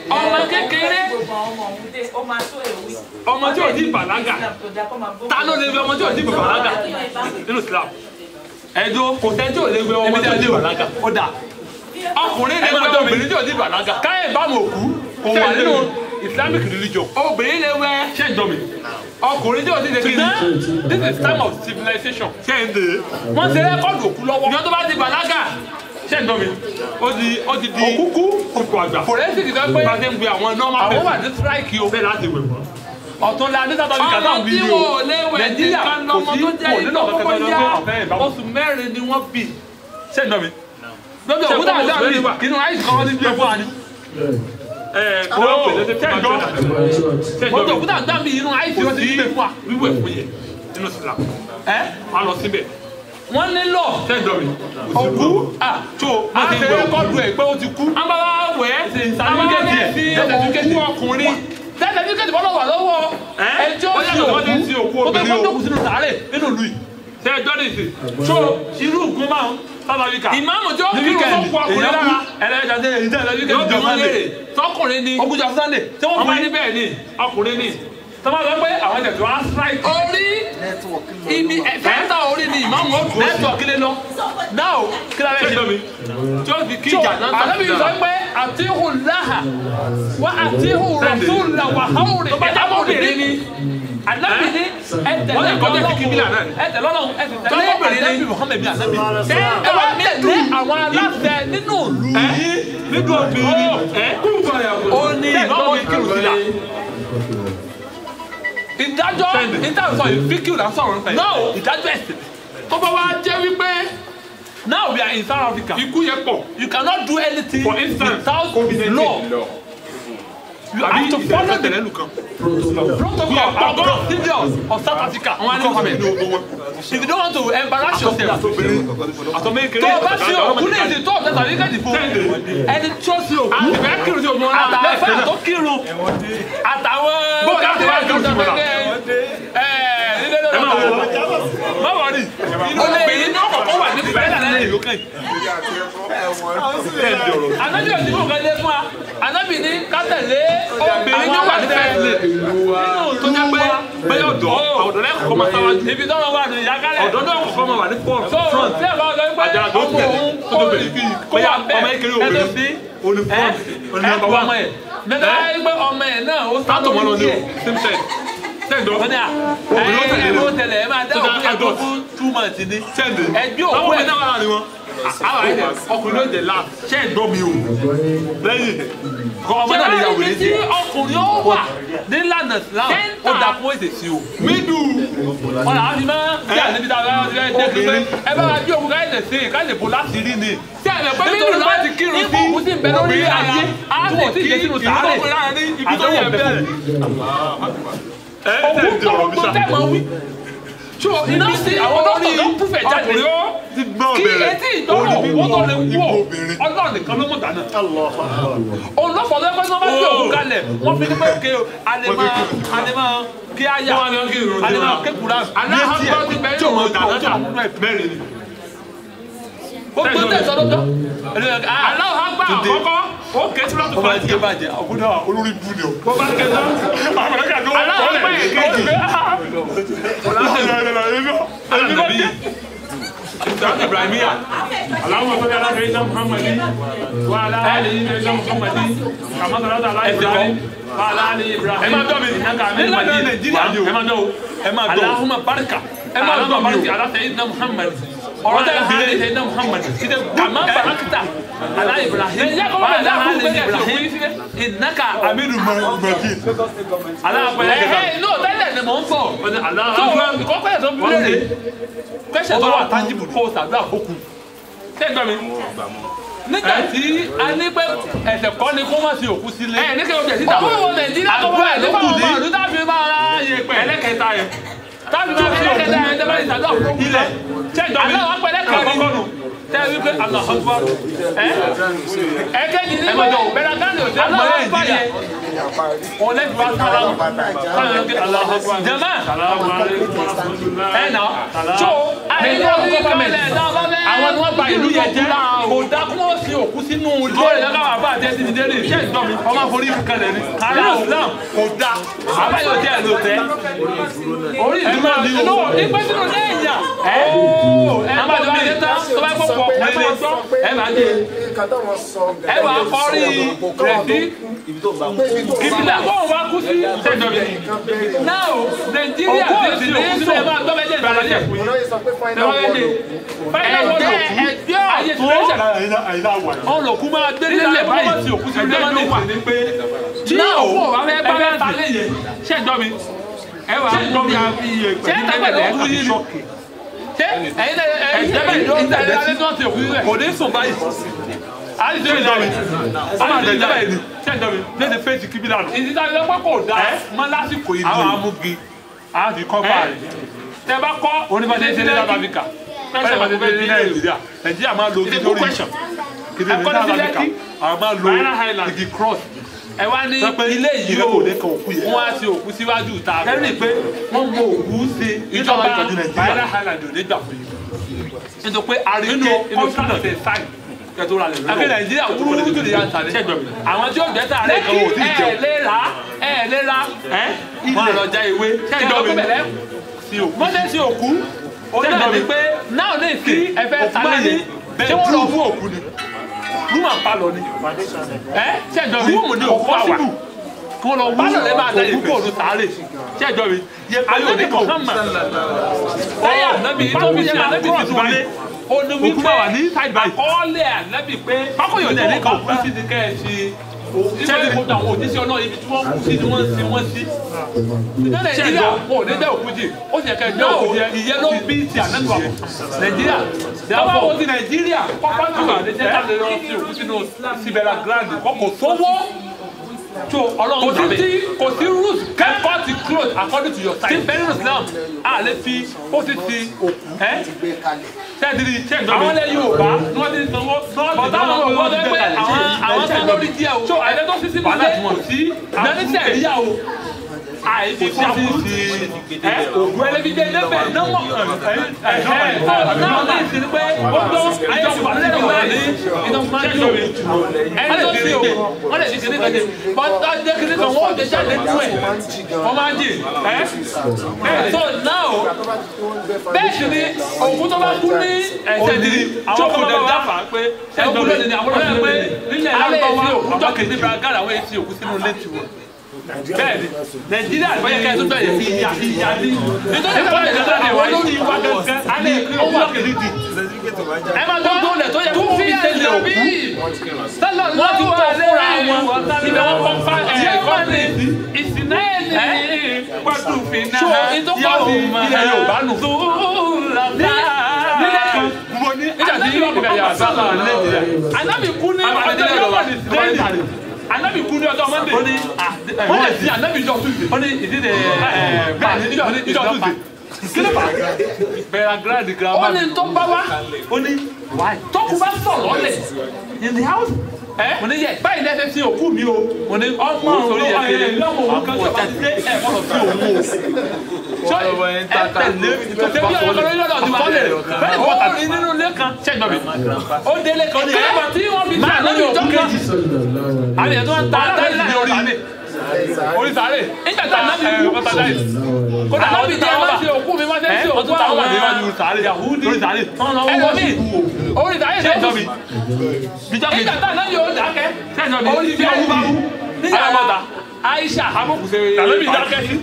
ọmọ kékeré ọmọ tí ò ní bàlágà ta ló lè fi ọmọ tí ò ní bàlágà nínú Islam ẹ̀dùn kò tẹ́ tí ò lè fi ọmọ tí ò ní bàlágà ó dà ọkùnrin lè wẹ obìnrin tí ò ní bàlágà káyọ̀ ìbámu òkú kò wà nínú Islamic religion obìnrin lè wẹ ṣẹ́ǹdọ̀mì ọkùnrin tí ò ní lè this is time of civilization ṣẹ́ǹdè wọ́n ṣe rẹ́kọ̀dù òkú lọ́wọ́ ìjọ tó bá di bàlágà ṣẹ́ǹdọ̀mì ó ti di òkúkú òkú àgbà forensic ìjọ pé bá ti ń gbé àwọn normal person àwọn wà ní strike o bẹ́ẹ̀ láti wẹ̀ wọ́n ọ̀tún la ní South Africa náà wí ni o Nàìjíríà kò sí kò nínú ọ̀kẹ́ kẹ́kẹ́ lọ́wọ́ ọ̀fẹ́ ìbámu oṣù mẹ́rin ni wọ́n bì ṣẹ́ǹdọ̀mì lọ́jọ́ òkúta àti àmì inú àìsàn kan ní bí ẹ fún wa ni mọ́tò òkúta àgbàmì inú àìsí wọ́n ti gbé fún wa wíwẹ̀ fún yẹ nínú Islam wọ́n lọ síbẹ̀ wọ́n nílò tẹ́ndọ̀mì òkú tó wọ́n ti gbé rẹ́kọ́dù ẹ̀ pé ó ti kú àbáwá wẹ̀ sàtífíkẹ́tì òkú ọkùnrin sàtífíkẹ́tì bọ́lọ̀ wà lọ́wọ́ ẹjọ́ sí òkú ó bẹ́ẹ̀ gbọ́dọ̀ kù sínú sàárè nínú ìlú yìí sẹ́ẹ̀jọ́ nìsí tó irú nǹkan máa ń South Africa. ìmáàmù jọ kí ló tó kú ọkùnrin lára ẹlẹ́jà ṣe èyí tẹ́ ẹlẹ́jà kejì jọ Sunday tọkùnrin ni ogunjà Sunday tí wọ́n fún ẹni bẹ́ẹ̀ ni ọkùnrin ni tọ́mọ sọ pé àwọn ẹ̀jẹ̀ tó wá strike. orí ibi ẹ̀fẹ́ta orí ni ìmáàmù ó dùn nẹ́tíwọ̀kì lé lọ náà kí la fẹ́ ṣe tí ó fi kí ìjà náà tàbí. àlọ́ mi sọ pé àtihù láhà wá àtihù rọ̀túnlá wà háwùrì ẹ̀dáwọ̀bìnrin ni anabi ni ẹtẹlẹ lọlọrun ẹtẹlẹ anabi Muhammad bi anabi ẹ wá tẹ̀lé àwọn aláṣẹ nínú ìlú yìí nínú obìnrin ó ní ìmọ̀mọ́ ìkírun sí la ìdájọ́ ìtàkùn yìí fíkìú là ń sọ̀rọ̀ nípa yìí ìdájọ́ ẹ̀sìn tó bá wá jẹ́ wípé now we are in South Africa. Ikú yẹn pọ̀. You cannot do anything For instance, without COVID-19 law. You have to follow the protocol of God serious of South Africa. If you don't want to embarrass yourself, tó o bá ṣe òkú ní èdè tó o tẹ̀sán ní kẹ́ẹ̀dì fún ẹni tí ó ṣe òkú àtàwọn fẹ́ẹ̀ tó kírun àtàwọn bókàtí wà lóṣù tó má wọrí obìnrin náà kọ̀kọ́ wà ní bẹ́ẹ̀ náà lẹ́yìn lókè. Ànábì òsì fún ọ̀gá ilé fún wa Ànábì ní kátẹ̀lé obìnrin náà wà ní bẹ́ẹ̀ lè tó jẹ́ pé bẹ́ẹ̀ ọ̀dọ́ lẹ́kọ̀ọ́ máa sáwájú ibi tó wọn wà ní ìyákálẹ̀ ọ̀dọ́ náà kọ̀kọ́ máa wà ní fọ́ọ̀rọ̀ tí ẹ̀ bá wọ́n sọ pé ọmọ òun kó wà bẹ́ẹ̀ ẹ̀tọ́ sí ọmọ ẹ̀ mẹ́ta pé ọmọ ẹ̀ náà ó sátọ̀ mọ́ lọ́dún sẹ́ńdọ̀ ẹ̀rọ tẹ̀lẹ̀ ẹ̀ máa dá òkú ẹ̀dọ́ fún 2 months ní ẹgbẹ́ òkú ẹ̀ náà wà ní wọn. Ọkùnrin ló dé láà ṣé ẹ̀ gbọ́ mi o lẹ́yìn ọmọ náà lè yàwó létí. Ọkùnrin ó wà nílànà Islam ó dà fún èsè sí o. Mídù ọ̀là á fi máa bí àlebi tá a bá dé kí pé ẹ bá wa bí òkú káyọ̀ lè ṣe káyọ̀ lè bò láti rí ni. Tí a lè pẹ́ mídù láti kírun sí òkú sí ìbẹ́ lórí ayé á sì ti jẹ́ sínú sàárè àtẹ̀wọ̀ bẹ̀rẹ̀. Òkú tó gbọ́ tẹ̀ mọ́ wí. So iná sí àwọn dọ́kítọ̀ tó púfẹ̀ jáde kí etí ìdánwò wọ́n tó lè wọ̀ Ọlọ́run nìkan ló mú dáná. Òun ló fọdọ́ pé wọ́n bá gbé òkú kalẹ̀ wọ́n fi ní pé ké alẹ́mọ̀ kí á yà alẹ́mọ̀ kékùrá aláhàbọ̀ ti bẹ̀rẹ̀ òun dáná bẹ̀rẹ̀ ni. Gbogbo tẹ̀sán lọ́jọ́ aláhàbọ̀ àkọ́kọ́ ó kẹ́tù láti fọ́ àti ìbàjẹ́ ọ̀gbọ́dọ̀ olórí bú ni o. Bọ́lá kẹta àmọ̀lẹ́kà ló wọ́n pọ̀ èkejì. Ibrahimiya Allahumma salli ala sayyidina Muhammadin wa ala alihi sayyidina Muhammadin kama salata ala Ibrahim wa ala ali Ibrahim. Ẹ máa dọ́ mi nǹkan kan mi wájú ẹ máa dọ́ o ẹ máa dọ́ Allahumma barika ẹ máa dọ́ barika ala sayyidina Muhammad ọ̀rọ̀ tẹ̀ bèrè sayyidina Muhammad sídẹ̀ kama barakita ala Ibrahim wa ala ali Ibrahim innaka amiru majid. Aláàpẹ̀lẹ̀ inú tẹ́lẹ̀ ni mò ń bọ̀ kọ́kọ́ yẹn tó ń bèrè kẹ́sẹ̀ tó wà tájìbù kó o sàdúrà fókun. Tẹ́gbọ́n mi nígbà tí a ní pé ẹ̀sẹ̀ kọ́ ni kó má sí òkú sílé. Ẹ ní kí o jẹ̀ síta. Òkú wo Nàìjíríà tó wà ní fún ọmọ ọdún tábìlì máa yẹ pẹ̀ ẹlẹ́kẹta yẹn. Tábìlì máa fi ẹlẹ́kẹta yẹn tẹ́lẹ̀ ìsàdúrà fókun ilẹ̀. Tẹ́gbọ́n mi aláwọ̀ apẹ̀lẹ̀ kọ̀ọ̀kan nù. Tẹ́lẹ̀ wípé àná ọ̀gbọ́n. Ẹ̀kẹ́jì ní bẹ̀rẹ̀ káàdì òjò aláwọ̀ apáyẹ. On lève pas jama ẹ nà so àyẹ̀wò ọkọ̀ pàmẹ́lẹ̀ àwọn ni wọ́n gba ìlú yẹn jẹ́ kò dá kó wọ́n sin òkú sínú ilé rẹ̀ káwọn àbá àti ẹsìn ìdílé rẹ̀ ṣé ìjọ mi ọmọ àforí ìfúkẹ́lẹ̀ ni ara Islam kò dá àbáyọ̀ jẹ́ ẹ̀ ló tẹ́ orí ìlú máa ní o ìpè sínú ní èèyàn ẹ má dé báyìí tán tó bá gbọ́ pọ̀ ẹ má dé ẹ wà kọ́rí rẹ̀ sí kìbìlà kó o bá kú sí ṣẹjọ bí náà Nàìjíríà ti ṣe òkú sílẹ̀ máa tọ́ bẹ́ẹ̀ jẹ́ ìdàlẹ́ fún yín ẹ̀jẹ̀ ayé tó ọlọ́kú máa dé nílẹ̀ báyìí tí òkú sílẹ̀ máa wà ní pé náà òkú ọ̀bá fẹ́ bá bẹ́ẹ̀ ta léyè ṣẹjọ mi ẹ wà á gbọ́ bí a fi iye pẹ̀lú mẹ́lẹ̀ ẹ̀ kàbí ṣọ́ọ̀kì ẹ̀jẹ̀ bẹ́ẹ̀ ìdálẹ́ tí wọ́n ti òkú sílẹ̀ kò ní sùn báyìí ali tó yẹ mi ọmọ àti ìjọba yìí ni ṣẹ́jọ́ mi léde fèsì kíbi dànù. ìdíjà yẹn pé kò dá mọ lásìkò yìí ni àwọn amúgi àwọn ti kọ́ báyìí tẹ bá kọ́ onífàṣẹ ṣe ní South Africa pẹ́sẹ̀ bá ti fẹ́ ní Nàìjíríà máa lo igi lórí kìdí ní South Africa àwọn máa lo igi cross. Ẹ wá ní ilé yìí o wọ́n á ti òkú síwájú ta kẹ́rì pé wọ́n mọ òkú ṣe ìjọba Bayelsa Highland ò ní gbà fún yìí nítorí pé àríwá kọ́ńtà ṣe sáì akẹ́ Nàìjíríà wúrúwúrú lè yàn sáré àwọn tí ó jẹ́ sáré kan ò tí ì jẹun ẹ̀ lera wọ́n lọ já ewé kẹ́ẹ̀dọ́gbẹ̀lẹ́ mọ́tẹ́ sí òkú ó dàbí pé náà lè fi ẹ̀fẹ́ sáré yẹn ṣé wọ́n lọ fún òkú ni rúmà ń palọ̀ ni ṣẹ́jọ́ mi rúmù ni òkú àwà kí wọ́n lọ wálọ̀ lẹ́ máa tẹ̀lé òkú òdu sáré ṣẹ́jọ́ mi ayọ̀ ní Muhammad ọ̀yà nàbí tó fi ṣe ànábì ti wọlé ó ní wípé àkọọ́lẹ̀ ànábì pé pákóyò ní ẹ̀ní kan kú sí ni kẹ́ ẹ ṣe ṣẹ́ni kò dàn òjíṣẹ́ ọlọ́run ibi tí wọ́n kú sí ni wọ́n sin wọ́n sí. Nàìjíríà kò ní dẹ́ òkú jì ó sì yẹ kẹ́ dẹ́ òkú jẹ ìyẹn ló bí ti ànátọ̀ àpò. Nàìjíríà dábàá wo ti Nàìjíríà pápá jù wà ní jẹ́ká lè lọ sí òkú sínú Sibera Grande kò sówó. So ọlọ́run tàbí kò sí rules kẹ́kọ̀ọ́ ti close according to your time. Ti bẹ́ẹ̀ Islam a lè fi ó ti ti òkú ṣẹ́ẹ̀dìrì àwọn ilẹ̀ Yorùbá ni wọ́n ti sanwó bọ̀dá àwọn òwò ọdẹ pé àwọn sanwó lórí díẹ̀ o. So ẹ̀dẹ́ tó fi sínú ilé kò sí ìdánisẹ̀ ìyá o. Àìsí sí ògùn ẹlẹ́bíjẹ́ lẹ́bẹ̀ náwó náà ní ìsinmi pé ó tó ayélujára lẹ́nu wà ní ìdánwò ẹni tó sí o wọ́n lè ní kíní kan dé bọ́tà dé kíní kan wọ́n dé jáde fún ẹ̀ wọ́n máa jì so now bẹ́ẹ̀ sì ni òkú tó bá kú ní ẹ̀sẹ̀ ní àwọn kò dẹ̀ dáfà pé ẹ̀kú lónìí ni àwọn ọ̀rẹ́ pé nílẹ̀ lágbàwá òkújọ́ kìíní Bragara àwọn èsì òkú sínú létí wọn. Bẹ́ẹ̀ni Nàìjíríà ìbáyẹ kẹ́ ẹ tó bẹ̀rẹ̀ sí ìyá nítorí ìjọba ìjọba àwọn olórí ìwà gẹ́gẹ́ alẹ́ owó àkèlè di. Ẹ máa tó tó lẹ̀ tó yẹ kó fi tẹ̀lé òkú. Wọ́n ti kọ́ fúnra wọn ibẹ̀ wọ́n kọ́ fá ẹ̀kọ́ ní ìsìnà ẹ̀ẹ́dì pàtùfìnà yàwó ilẹ̀ Yorùbá nù. Nígbà tí yóò bẹ̀rẹ̀ àgbà Nàìjíríà. Ànábì kú ní ọjọ́ Yorùbá ní Nàìjíríà. Ànábì kú ní ọjọ́ Monday. Wọ́n lè sin ànábì ìjọ Tuesday. Ó ní ìdílé bẹ́ẹ̀ ní ìjọ Tuesday. Kíló bá bẹ̀rẹ̀ gíráàdì gíráàmà. Ó ní tó bá wá. Ó ní tókù bá sọ̀rọ̀ lẹ̀ in the house. Mo ní yẹ báyìí lẹ́sẹ̀ sí òkú mi o. Mo ní ọmọ òun yẹ kéré. Lọ́mọ òun kan tó bá dé ẹ̀ fọ́lọ̀ sí òun o. Ṣé ẹ tẹ̀lé tẹ̀lé ọ̀rọ̀ lọ́dọ̀ ti wọlé rẹ̀? Bẹ́ẹ̀ wọ́n tàbí nínú ilé kan ṣẹ́gbọ̀n mi. Ó délé kan ní ẹ̀ tí wọ́n fi máa lórí òkú kejì. Àmì ẹ̀ tó ń ta táìsì ní orí sáré. Nígbà tí ànábì kú. Kódà ànábì tí ẹ máa ṣe òkú mi máa ṣe ṣe òkú àwọn orí sáré. Orí sáré. Ẹ̀gbọ́n mi orí sáré ṣe jọ mi. Nígbà tí ànábì ó dákẹ́. Orí bí ọwú bá wú. Nígbà mọ́ta Aisha ànábì dákẹ́ sí.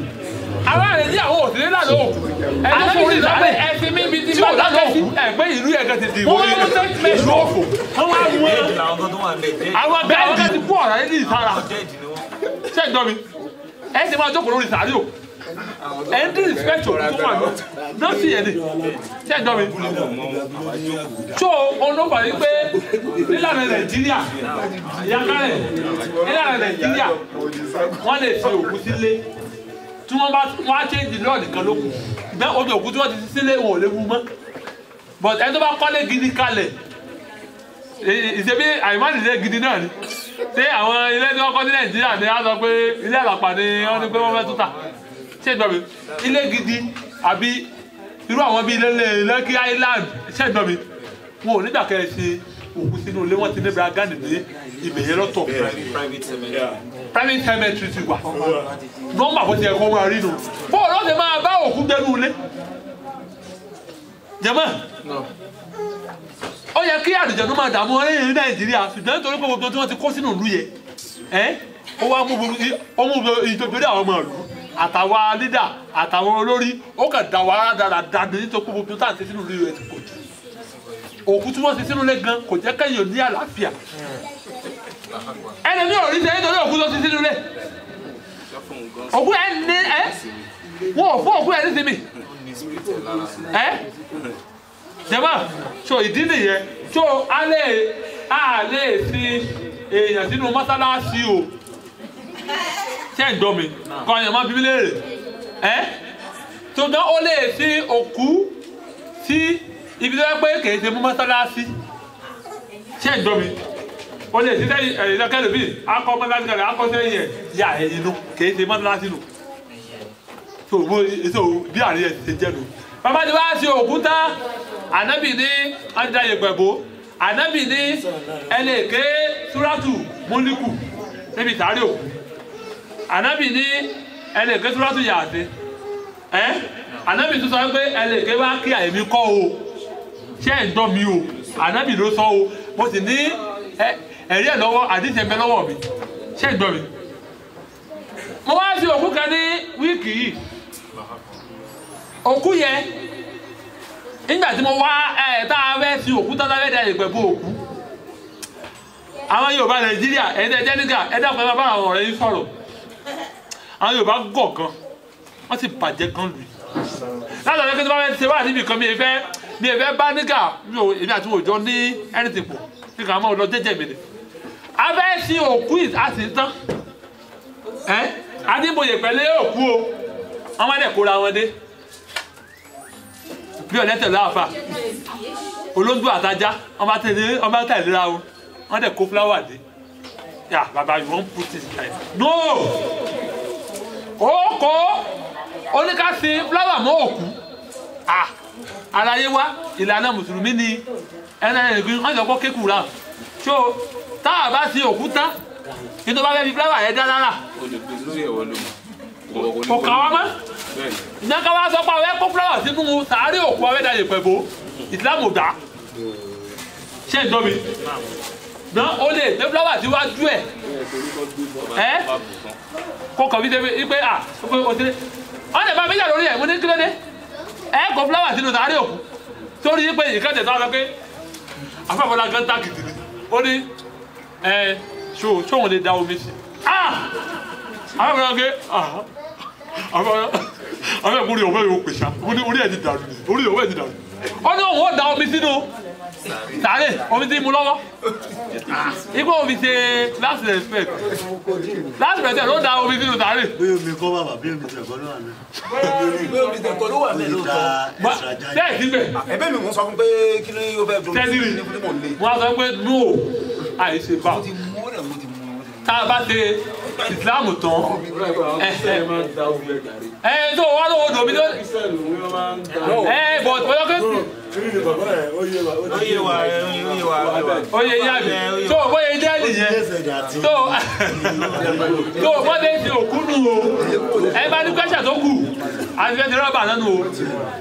Àwọn àrẹ ní àwọn òsèré lànà òkú. Ẹni fún orí ìdábẹ́ ẹ̀sìn mi bí ti bá lànà òkú. Ẹgbẹ́ ìlú ẹ̀gẹ́ ti dìbò ní ìlú òfò. Àwọn akẹ́kẹ́ ti kú ọ̀rọ̀ ní ìsára. Ṣé ìjọ mi? Ẹ ti máa jókòó lórí sàárì o. Ẹ ń dín ìsìpẹ́tì òkú tó wà ní. Nọ́ọ̀sì yẹn ni. Ṣé ìjọ mi? Ṣó olóògbà yìí pé nílànà Nàìjíríà, ìyákálẹ̀ nílànà Nàìjíríà, wọ́n lè fi òkú sílé. Tí wọ́n á change law nìkan ló kù bẹ́ẹ̀ omi òkú tí wọ́n ti sílé wọn ò lè wú mọ́ but ẹni tó bá kọ́lé gidi kalẹ̀ ìṣebí àìmánìlé gidi náà ni ṣé àwọn ilé tí wọ́n kọ́ ní Nàìjíríà ni á sọ pé ilé àlàpà ni wọ́n ní pé wọ́n fẹ́ tún tà ṣé ìdọ̀bí ilé gidi àbí irú àwọn bíi ilé Lekki Island ṣé ìdọ̀bí wọn ò nígbà kẹ́ ẹ ṣe òkú sínú ilé wọn ti ní Bragande ní ibẹ̀ yẹn lọ́tọ̀ private cemetery ti wà nọ́mbà bó ti ẹ̀kọ́ máa rí nu bóòlù ọ̀sẹ̀ máa bá òkú gbẹnu ilé jẹ́mọ́ ó yẹ kí àdìjẹ́nu máa dààmú ọ̀rẹ́ yẹn ní Nàìjíríà ṣùgbọ́n nítorí pé gbogbo tí wọ́n ti kó sínú ìlú yẹn ó wá mú ìtòjúdé àwọn ọmọ ìlú àtàwọn lídà àtàwọn olórí ó kàn dà wá dáradára nítorí pé gbogbo tá à ń ṣe sínú ìlú yẹn ti pọ̀ jù òkú tí wọ́n ṣe sínú ilé gan kò jẹ́ kẹ́yìn ní àlàáfíà ẹni ní òrí sẹ́yìn torí òkú tó ṣe sínú ilé òkú ẹ ní wọn ò fún òkú ẹ ní sinmi jẹ́mọ́ so ìdí nìyẹn so a lè sin èèyàn sínú mọ́sálásí o ṣé ń gbọ́ mi kọ́ ọ̀yàn máa bí mi léèrè ṣùgbọ́n ó lè sin òkú sí ibi tó yẹ pé kìí ṣe mú mọ́sálásí ṣé ń gbọ́ mi ó lè ṣiṣẹ́ ìlọ́kẹ́lẹ́ bíi akọ mọ́sálásí kan akọ sẹ́yìn ẹ̀ yà ẹ̀yìn nù kìí ṣe mọ́sálásí nù so bí àríyá ti ṣe jẹ́ nù. bàbá ti wá ṣe òkúta ànábì ní ọ̀dàyè pẹ̀bó ànábì ní ẹlẹ́ẹ̀kẹ́ súrátù múlíkù níbi ìtàrí òkú ànábì ní ẹlẹ́ẹ̀kẹ́ súrátù yàtí ànábì tó sọ pé ẹlẹ́ẹ̀kẹ́ wá kí àyèmí kọ́ o ṣé ẹ̀ ń gbọ́ mi o ànábì ló sọ o mo sì ní ẹ̀rí ẹ̀ lọ́wọ́ àdìsí ẹ̀mẹ́ lọ́wọ́ mi ṣé ẹ̀ ń gbọ́ mi. mo wá sí òkú kan ní wíìkì yìí òkú yẹn nígbà tí mo wá tá a fẹ́ sí òkú tá a fẹ́ da ìgbẹ́ bó òkú àwọn Yorùbá Nàìjíríà ẹ̀ẹ́dẹ́jẹ́ nígà ẹ̀dá pẹ̀lú bá àwọn ọ̀rẹ́ yìí sọ̀rọ̀ àwọn Yorùbá gọ̀ gan wọ́n ti bàjẹ́ gan lù láti ọ̀rẹ́ kí n bá fẹ́ ṣe wá níbi kan mi ì fẹ́ bá nígà èmi àti òjò ní anything pọ̀ nígbà máa lọ jẹ́jẹ́ mi ni a fẹ́ sin òkú àti tán adébòye pẹ̀lú òkú o wọ́n má dẹ̀ kóra wọn dé bí ọ̀lẹ́tẹ̀ láàfà olóńgbò àtajá wọ́n bá tẹ̀léra o wọ́n dẹ̀ kó fúláwà dé yà bàbá you wan put it like no ó kó oníkàsí fúláwà mọ́ òkú àlàyé wa ìlànà mùsùlùmí ni ẹnà ìgbín wọ́n sọ pé kékù rà so táà bá sí òkú tán nítorí bá fẹ́ fi fúláwà yẹn dá lára kò kà wá mọ́ ìjọba wa sọ pé àwọn ẹ̀kọ́ fúláwà sínú sàárè òkú awẹ́dá yẹn pẹ̀bó ìsìlámù dá ṣé ń dọ́mi náà ó lè gbé fúláwà síwájú ẹ̀ kó kàn fi ṣe pé wọ́n lè bá méjà lórí ẹ̀ mo ní kí ló dé kó fúláwà sínú sàárè òkú torí pé ìkẹ́tẹ̀ tó wá sọ pé afẹ́fọ́lá gan tákìtì ni ó ní ṣóhun lè da omi sí afẹ́fọ́lá gé afẹ́fọ́lá ọmọ yóò pèsè orí ẹ̀ ti dàrú orí ẹ̀ ti dàrú ó ní òun ó da omi sínú sàárè omi ti mú lọ́wọ́ igbó omi ṣe last respect ló da omi sínú sàárè. bí omi kọ́ bàbá bí omi tẹ̀kọ́ ló wà ní. bí omi tẹ̀kọ́ ló wà ní lóòótọ́. bẹ́ẹ̀ síbẹ̀. ẹ̀bẹ̀ mi mò ń sọ fún pé kí ló yóò fẹ́ dùn tẹ́lifí mo á sọ pé no àìṣe bá tá a bá ṣe ìsìlámù tán tó wá lówó dòmí tó bọ̀ tọ́jọ́ pé oye yá mi tó bóyá jẹ́ nìyẹn tó bọ́dé ti òkú nù o ẹ bá ní pẹ́ṣà tó kù àti fẹ́ ti rọ́bà náà nù o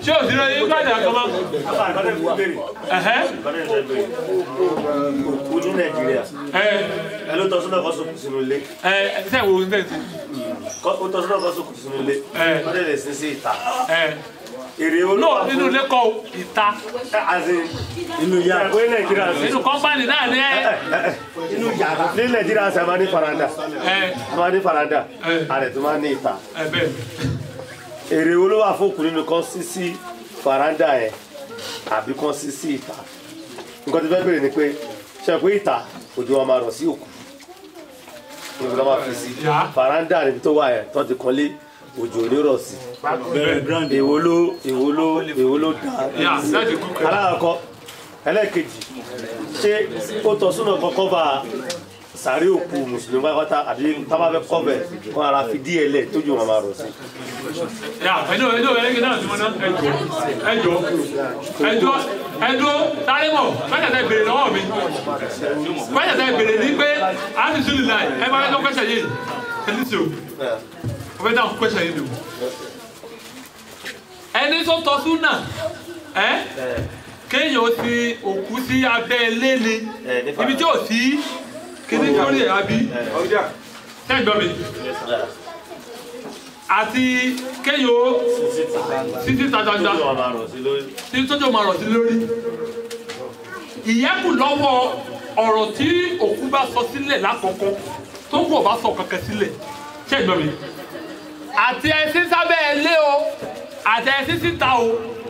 ṣé ò sí lóyún pẹ́ṣà kan mọ́. òkú ní Nàìjíríà ẹ ló tọ́ sọ́nà kan sókù sínú ilé. ṣé ìwò ń tẹ̀sí. ó tọ́ sọ́nà kan sókù sínú ilé wọ́n dẹ̀ lè sin sí ìta. èrè olóò nínú ilé kọ́ ìta. inú yàrá ní Nàìjíríà sí. inú kọ́mpánì náà ní inú yàrá ní Nàìjíríà sí a máa ní faranda. a máa ní faranda àrẹ tó máa ní ìta. èrè olówó àfọkù nínú kan sí sí faranda yẹn àbí kan sí sí ìta. nǹkan tí fẹ́ bèrè ni pé ṣe pé ìta òjò wa máa rọ̀ sí òkú níbi tó máa fi sí faranda níbi tó wà yẹn tó ti kọ́lé òjò ní rọ̀ sí èwo ló dá aláàkọ́ ẹlẹ́ẹ̀kejì ṣé ó tọ́ súnà kọ́kọ́ bá sàárè òkú mùsùlùmí pátá àbí tábà fẹ́ kọ́bẹ̀ kọ́ ara fi díẹ̀ lẹ̀ tójú wọn máa rọ̀ sí. ẹjọ́ sáré mọ̀ pẹ́sẹ̀tẹ̀ bèrè lọ́wọ́ mi pẹ́sẹ̀tẹ̀ bèrè ní pé a ti sùn nílá ẹ bá fẹ́ tó pẹ́sẹ̀ yìí ẹni tí o ọ fẹ́ dáhùn pẹ́sẹ̀ yìí lò ẹni tó tọ́ súnà kéèyàn ó ti òkú sí abẹ́ ilé ni ibi tí ò sí kíní lórí ẹ̀ àbí tẹ́gbọ́n mi àti kéèyàn ó títí tajàjà tí tójú máa rọ̀ sí lórí ìyẹ́kù lọ́wọ́ ọ̀rọ̀ tí òkú bá sọ sílẹ̀ lákọ̀ọ́kọ́ tó kù ọ̀bá sọ kankan sílẹ̀ tẹ́gbọ́n mi àti ẹsìn sábẹ́ ilé o àti ẹsìn síta o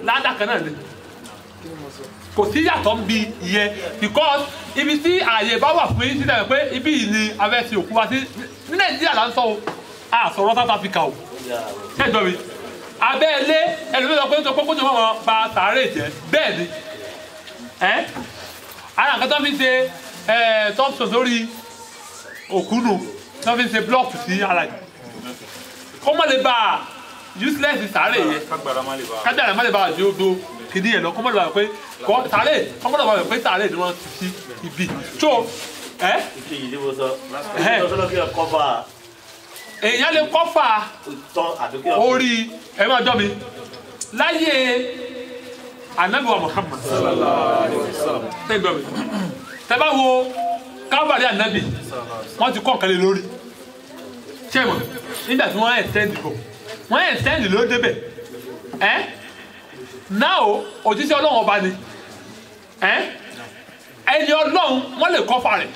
ládàkàn náà ni kò sí yàtọ̀ ń bi ìyẹn because ibi tí ààyè bá wà fún yín sílẹ̀ pé ibi yìí ni abẹ́sí òkú wa sí ní Nàìjíríà là ń sọ o a sọ̀rọ̀ South Africa o ṣẹ́jọ́ mi abẹ́ ilé ẹlòmíràn sọ pé tó kókó tó wọ́n ba sàárè jẹ́ bẹ́ẹ̀ ni ara nǹkan tó fi ṣe tọ́pùsọ̀ sórí òkú nù tó fi ṣe blọọkù sí ara yìí kó mọ̀ lè ba useless sàárè yẹn kájàrà má lè ba àjò odò kìdí yẹn lọ kó mọ̀ lè ba pé sàárè kó mọ̀ lè ba pé sàárè ni wọ́n ti sí ibi tó ìkejì tí mo sọ lọ́sọ́lọ́ kí ẹ kọ́fà. èèyàn lè kọ́fà orí ẹ máa jọ mi láyé Ànábì wa Muhammad tẹ́gbẹ́ mi tẹ́ bá wo kábàárì Ànábì wọ́n ti kọ́ nǹkan lé lórí ṣẹ́mọ̀ nígbà tí wọ́n ẹ̀sẹ̀ndì bò wọ́n ẹ̀sẹ̀ndì ló débẹ̀ náà òjíṣẹ́ Ọlọ́run ọba ni ẹni Ọlọ́run wọ́n lè kọ́fà rẹ̀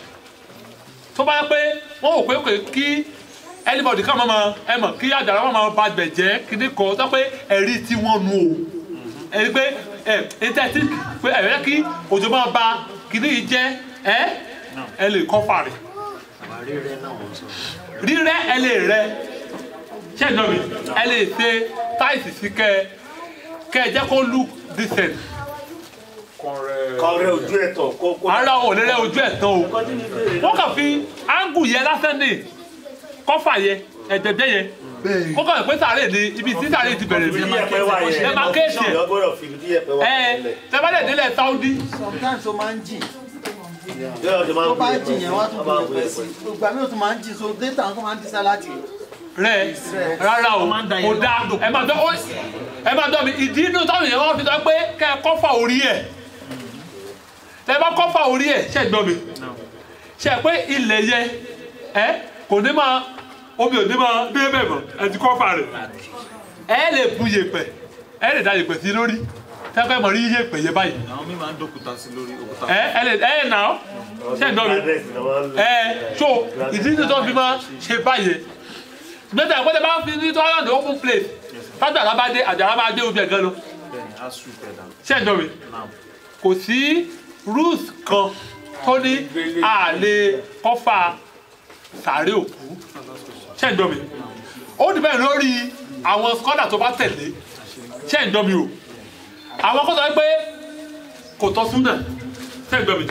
tó bá yẹ pé wọ́n wò pé kí anybody kan máa ẹ mọ̀ kí àjàrà wọn máa ba gbẹ̀ jẹ́ kíní kan tó pé ẹ̀rí tí wọ́n nu o ẹ̀rí pé ẹ̀ẹ́dẹ́tì pé ẹ̀rẹ́ kí òjò máa ba kíní yìí jẹ́ ẹ lè kọ́fà rẹ̀ rírẹ́ ẹ lè rẹ́ ṣé ìjọ mi ẹ lè ṣe táìsì sí kẹ́ ẹ jẹ́ kó look decent. kọrẹ ojú ẹ̀ tán kó. ara ò lè rẹ ojú ẹ̀ tán o wọ́n kàn fi áńgù yẹn lásán ní kọ́fà yẹn ẹ̀jẹ̀jẹ̀ yẹn kó kàn pé sàárè ni ibi tí sàárè ti bẹ̀rẹ̀ ní ẹ máa kéèsì ẹ̀ tẹ́fẹ́lẹ̀ délẹ̀ Saudi. sometimes ó máa ń jì tó bá jì yẹn wá tún bọ̀ pẹ́ sí ìgbà mi ò tún máa ń jì so data tó máa ń di sálátì. rẹ rárá o kò dáa ẹ máa dọ́ mi ìdí inú táwọn èèyàn wọ́n fi sọ pé kẹ́ ẹ kọ́fà orí ẹ̀ tẹ́ bá kọ́fà orí ẹ̀ ṣe gbọ́ mi ṣe pé ilẹ̀ yẹ kò ní máa omi ò ní máa dé bẹ́ẹ̀ mọ́ ẹ ti kọ́fà rẹ̀ ẹ lè bu yèpẹ̀ ẹ lè da yèpẹ̀ sí lórí tẹ́pẹ́ mọ̀ rí yèpẹ̀ yẹ báyìí. àwọn mi máa ń dókúta sí lórí òkúta. ẹ nà ó ṣe gbọ́ mi so ìdí inú tó fi máa ṣe báyìí gbẹ́sẹ̀ ìpọ́tẹ́ bá fi ní tọ́lá ní open place tájà alábàdé àjàrà máa dé ojú ẹ̀ gan lọ. ṣé ẹ̀ dọ̀wé kò sí rules kan tó ní àlè kọ́fà sàárè òkú. ṣé ẹ̀ dọ̀wé ó dìbẹ̀ lórí àwọn scholar tó bá tẹ̀lé. ṣé ẹ̀ dọ̀wé o àwọn kan sọ pé kò tọ́ súnà. ṣé ẹ̀ dọ̀wé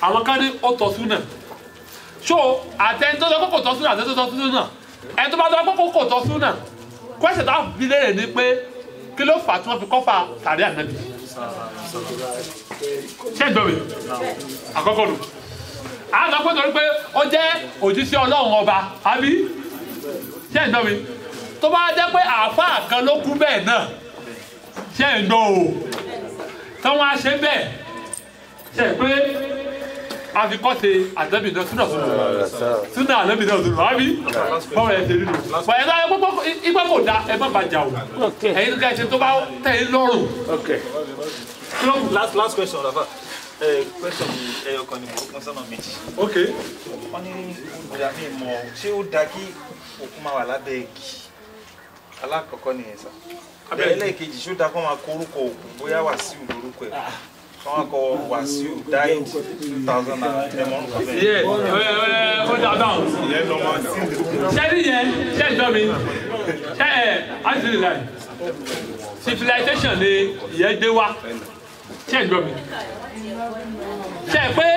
àwọn kan ní ó tọ́ súnà. so àtẹ̀ntọ́ sọ pé kò tọ́ súnà àtẹ̀ntọ́ tọ́ súnà ẹ tó bá dọ́ pé kò tọ́ súnà kwẹ́sẹ̀ tá a fi léèrè ni pé kí ló fà tí wọ́n fi kọ́fà sàárè ànábì ṣé ìgbọ́ mi àkọ́kọ́ nù àwọn kan pé torí pé ó jẹ́ òjíṣẹ́ Ọlọ́run ọba àbí ṣé ìgbọ́ mi tó bá jẹ́ pé àáfàá kan ló kú bẹ́ẹ̀ náà ṣé ìgbọ́ o tí wọ́n á ṣe bẹ́ẹ̀ ṣe pé àfikọ́ ṣe ànábì náà súnà ànábì náà súnà àbí báwo ẹ ṣe rí nu bọ̀ ẹ̀ náà ìgbà kò da ẹ má bàjá o ẹ̀yin ká ẹ ṣe tó bá tẹ̀ ẹ́ lọ́rùn. last question Rafa question ẹyọ kan ni mo pín sọ́nà méjì. wọ́n ní ìgbà mi mọ̀ ṣé ó dáa kí òkú máa wà lábẹ́ igi alákọ̀ọ́kọ́ nìyẹn sá ẹlẹ́ẹ̀kejì ṣó dáa kó máa kọ orúkọ òkú bóyá Wàsíù lórúkọ ẹ̀ wọ́n kọ Wàsíù died 2000 ó dà dáhùn ṣẹ́ni yẹn ṣẹ́ ìjọ mi ṣẹ́ ẹ̀ civilization ni ìyẹn gbé wá ṣẹ́ ìjọ mi ṣe pé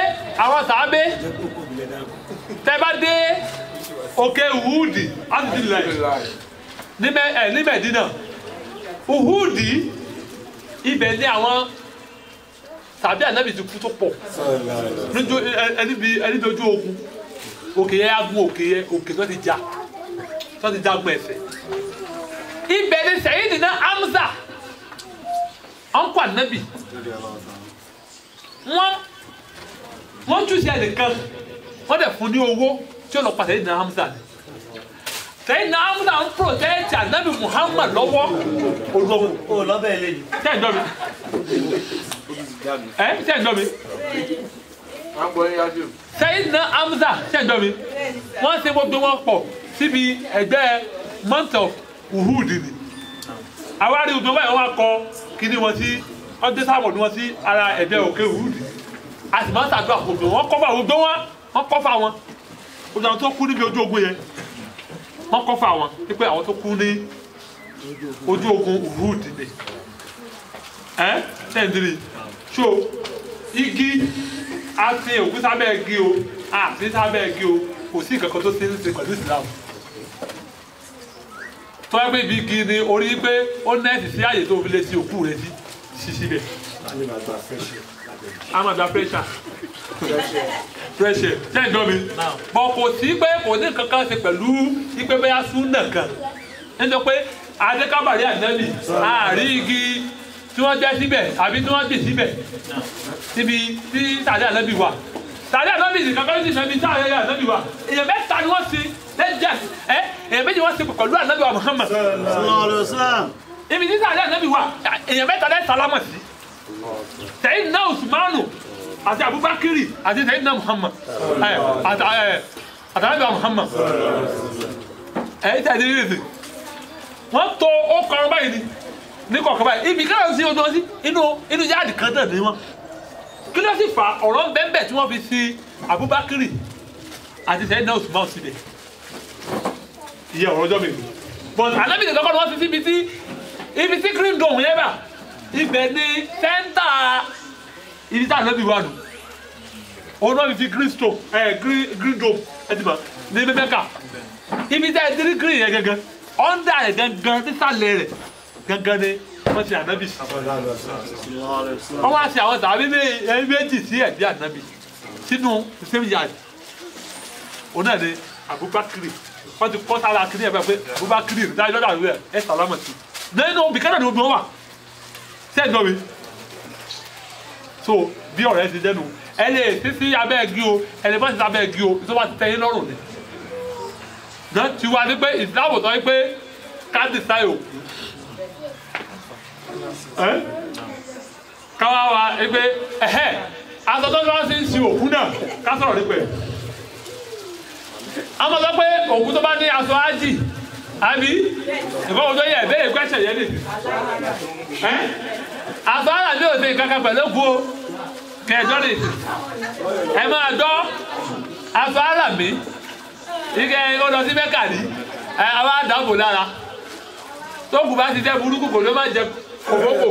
àwọn sàábé tẹ́ bá dé òkè Uhudi ní Mẹ́dínà Uhudi ibẹ̀ ní àwọn tàbí ànábì ti kú tó pọ̀ ẹni dojú ogun òkè yẹn agun òkè tó ti jagun ẹ̀fẹ̀ ibẹ̀ ni Sayyidina Hamza ọ̀nkọ́ ànábì wọ́n tún sí ẹnìkan wọ́n dẹ̀ fún ní owó tí ó lọ pa Sayyidina Hamza ni Sayyidina Hamza ń protect ànábì Muhammad lọ́wọ́ ológun. o lọ́bẹ̀ ilé yìí. ṣé ẹ̀ ń dọ́ mi ṣé ẹ̀ ń dọ́ mi Sayyidina Hamza ṣé ẹ̀ ń dọ́ mi wọ́n ṣe gbogbo wọn pọ̀ síbi ẹgbẹ́ Mount of Uhud ni àwárí gbogbo báyìí wọ́n kọ kíní wọn sí ọdún sábọ̀ ni wọ́n sí ara ẹgbẹ́ òkè Uhud a sì máa ń ṣàdúrà gbogbo wọn kọ́fà gbogbo wọn kọ́fà wọn gbogbo àwọn tó kú níbi ojú ogun yẹn wọ́n kọ́fà wọn wípé àwọn tó kú ní ojú ogun Uhud ni tẹ́ǹdìrì so igi àti òkú sábẹ́ igi o àti sábẹ́ igi o kò sí nǹkan kan tó ṣe ń ṣe pẹ̀lú ìsìlámù tó yẹ pé ibi igi ni orí pé ó nẹ́ẹ̀sì sí àyè tó fi lè sí òkú rẹ̀ sí síbẹ̀ amagba pressure ṣe ń dọ́ mi bọ̀ kò sí pé kò ní nǹkan kan ṣe pẹ̀lú ipe bẹ́yà súnà kan nítorí pé adékábàrí ànábì àárí igi tí wọ́n jẹ́ síbẹ̀ àbí tí wọ́n dì síbẹ̀ síbi tí sàdé ànábì wà sàdé ànábì nìkan kan ní ìfẹ́mi tí àyè ànábì wà èèyàn mẹ́ta ni wọ́n ti lẹ́jẹ̀ èèyàn méjì wọ́n ti pẹ̀lú ànábì wa Muhammad ibi tí sàdé ànábì wà èèyàn mẹ́ta lẹ́ sálámà sí Sayyidina Usmanu àti Abubakar àti Sayyidina Muhammad àtàlẹ́bà Muhammad tẹ̀lé ìrèsì wọ́n tó ó kọrọ báyìí ní kọ̀ọ̀kan báyìí ibi káyọ̀ sí ojú wọn sí inú yáàdì kan náà ní wọn kí ló sì fa ọ̀rọ̀ bẹ́ẹ̀ tí wọ́n fi sí Abubakar àti Sayyidina Usman síbẹ̀ ìyẹn ọ̀rọ̀ ọjọ́ mi but Ànábì nìkan kọ́ ni wọ́n ti síbi tí green dome yẹn bá ibẹ̀ ní sẹ́ńtà ibi tí Ànábì wà nù òun náà fi green dome ẹ ti mọ̀ ní Mẹ́kà ibi tí ẹ ti rí green yẹn gẹ́gẹ́ under ẹ̀ gangan sísàlẹ̀ rẹ̀ gangan ni wọ́n ti Ànábì wọ́n wá sí àwọn tàbí méjì sí ẹ̀bí Ànábì sínú same yard òun náà ni Abubakar wọ́n ti kọ́ sára kiri ẹ̀fẹ́ pé Abubakar dájú lọ́dọ̀ àlùwẹ̀ ẹ̀ sàlámà sí nínú bìkánà ni obìnrin wà sẹ́ẹ̀dọ̀ mi so bí ọ̀rẹ́ ti dẹnu ẹ lè sísí abẹ́ ẹ̀gí o ẹ lè bọ́ sí abẹ́ ẹ̀gí o tó bá ti tẹ́yìn lọ́rùn ni náà ti wá ní pé ìsìláàmù tó ń pé káàdì sáyò káwá wa pé aṣọ tó lọ́wọ́ sí ń sin òkú náà ká sọ̀rọ̀ nípa ẹ̀ àmọ́ sọ pé òkú tó bá ní aṣọ ájì àbí ìfọwọ́ tó yẹ ìbéèrè gbẹ́sẹ̀ yẹn nì aṣọ ara mi ò ṣe kankan pẹ̀lú òkú o kẹjọ nì ẹ máa dọ́ aṣọ ara mi ike ó lọ sí Mẹ́kà ní àwọn àdàbò lára tó kù bá ti jẹ́ burúkú kò ló má jẹ kòkókò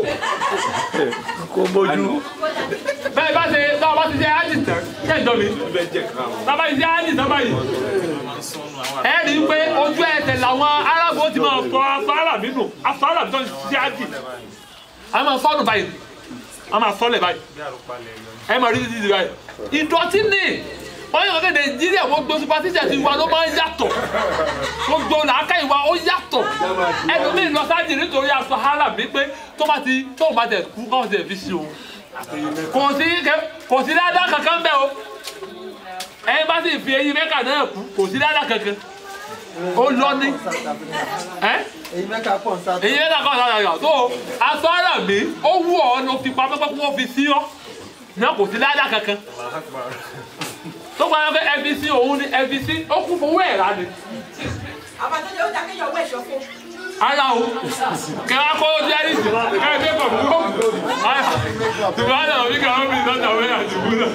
kò mójú. bẹ́ẹ̀ bá ṣe tọ́ bá ti jẹ́ ájì tán kẹjọ mi tọ́ bá ti jẹ́ ájì tán báyìí ẹ rí i pé ojú ẹsẹ̀ làwọn arábò ti máa fọ aṣọ arábì nù aṣọ arábì tó ń ṣe ájì a máa fọ́nù báyìí a máa fọ́lẹ̀ báyìí ẹ máa rí títí báyìí ìdọ̀tí ni wọ́n yóò kéde Nàìjíríà gbogbo superstition ti wa ló máa ń yàtọ̀ gbogbo làákà ìwà ó yàtọ̀ ẹlòmíì lọ sáájì nítorí aṣọ arábì pé tó bá tẹ̀ kú káwọn tẹ̀ fi ṣe òun kò sí dáadáa kankan bẹ́ẹ̀ o ẹ bá sì fi eyín Mẹ́kà náà kú kò sí dáadáa kankan ó lọ ní èyí Mẹ́kà pọ̀ ń sá èyí Mẹ́kà pọ̀ ń sá yàtọ̀ tó aṣọ ara mi ó wù ọ́ ló fi pa pẹ́pẹ́ kó wọ́n fi sí ọ́ náà kò sí dáadáa kankan tó gba pé ẹbí sí òun ni ẹbí sí ó kún fowó ẹ̀ rà ni. àbájáde ó dákẹ́ yọ̀wọ́ ẹ̀ṣọ́ fún. ara o kẹwàá kó jẹ́rì sí kẹwàá gbé pọ̀ fún. tùbọ̀ àdàlọ́ bí kẹwàá bí ìtọ́jà wẹ́yà àti ìbúdà.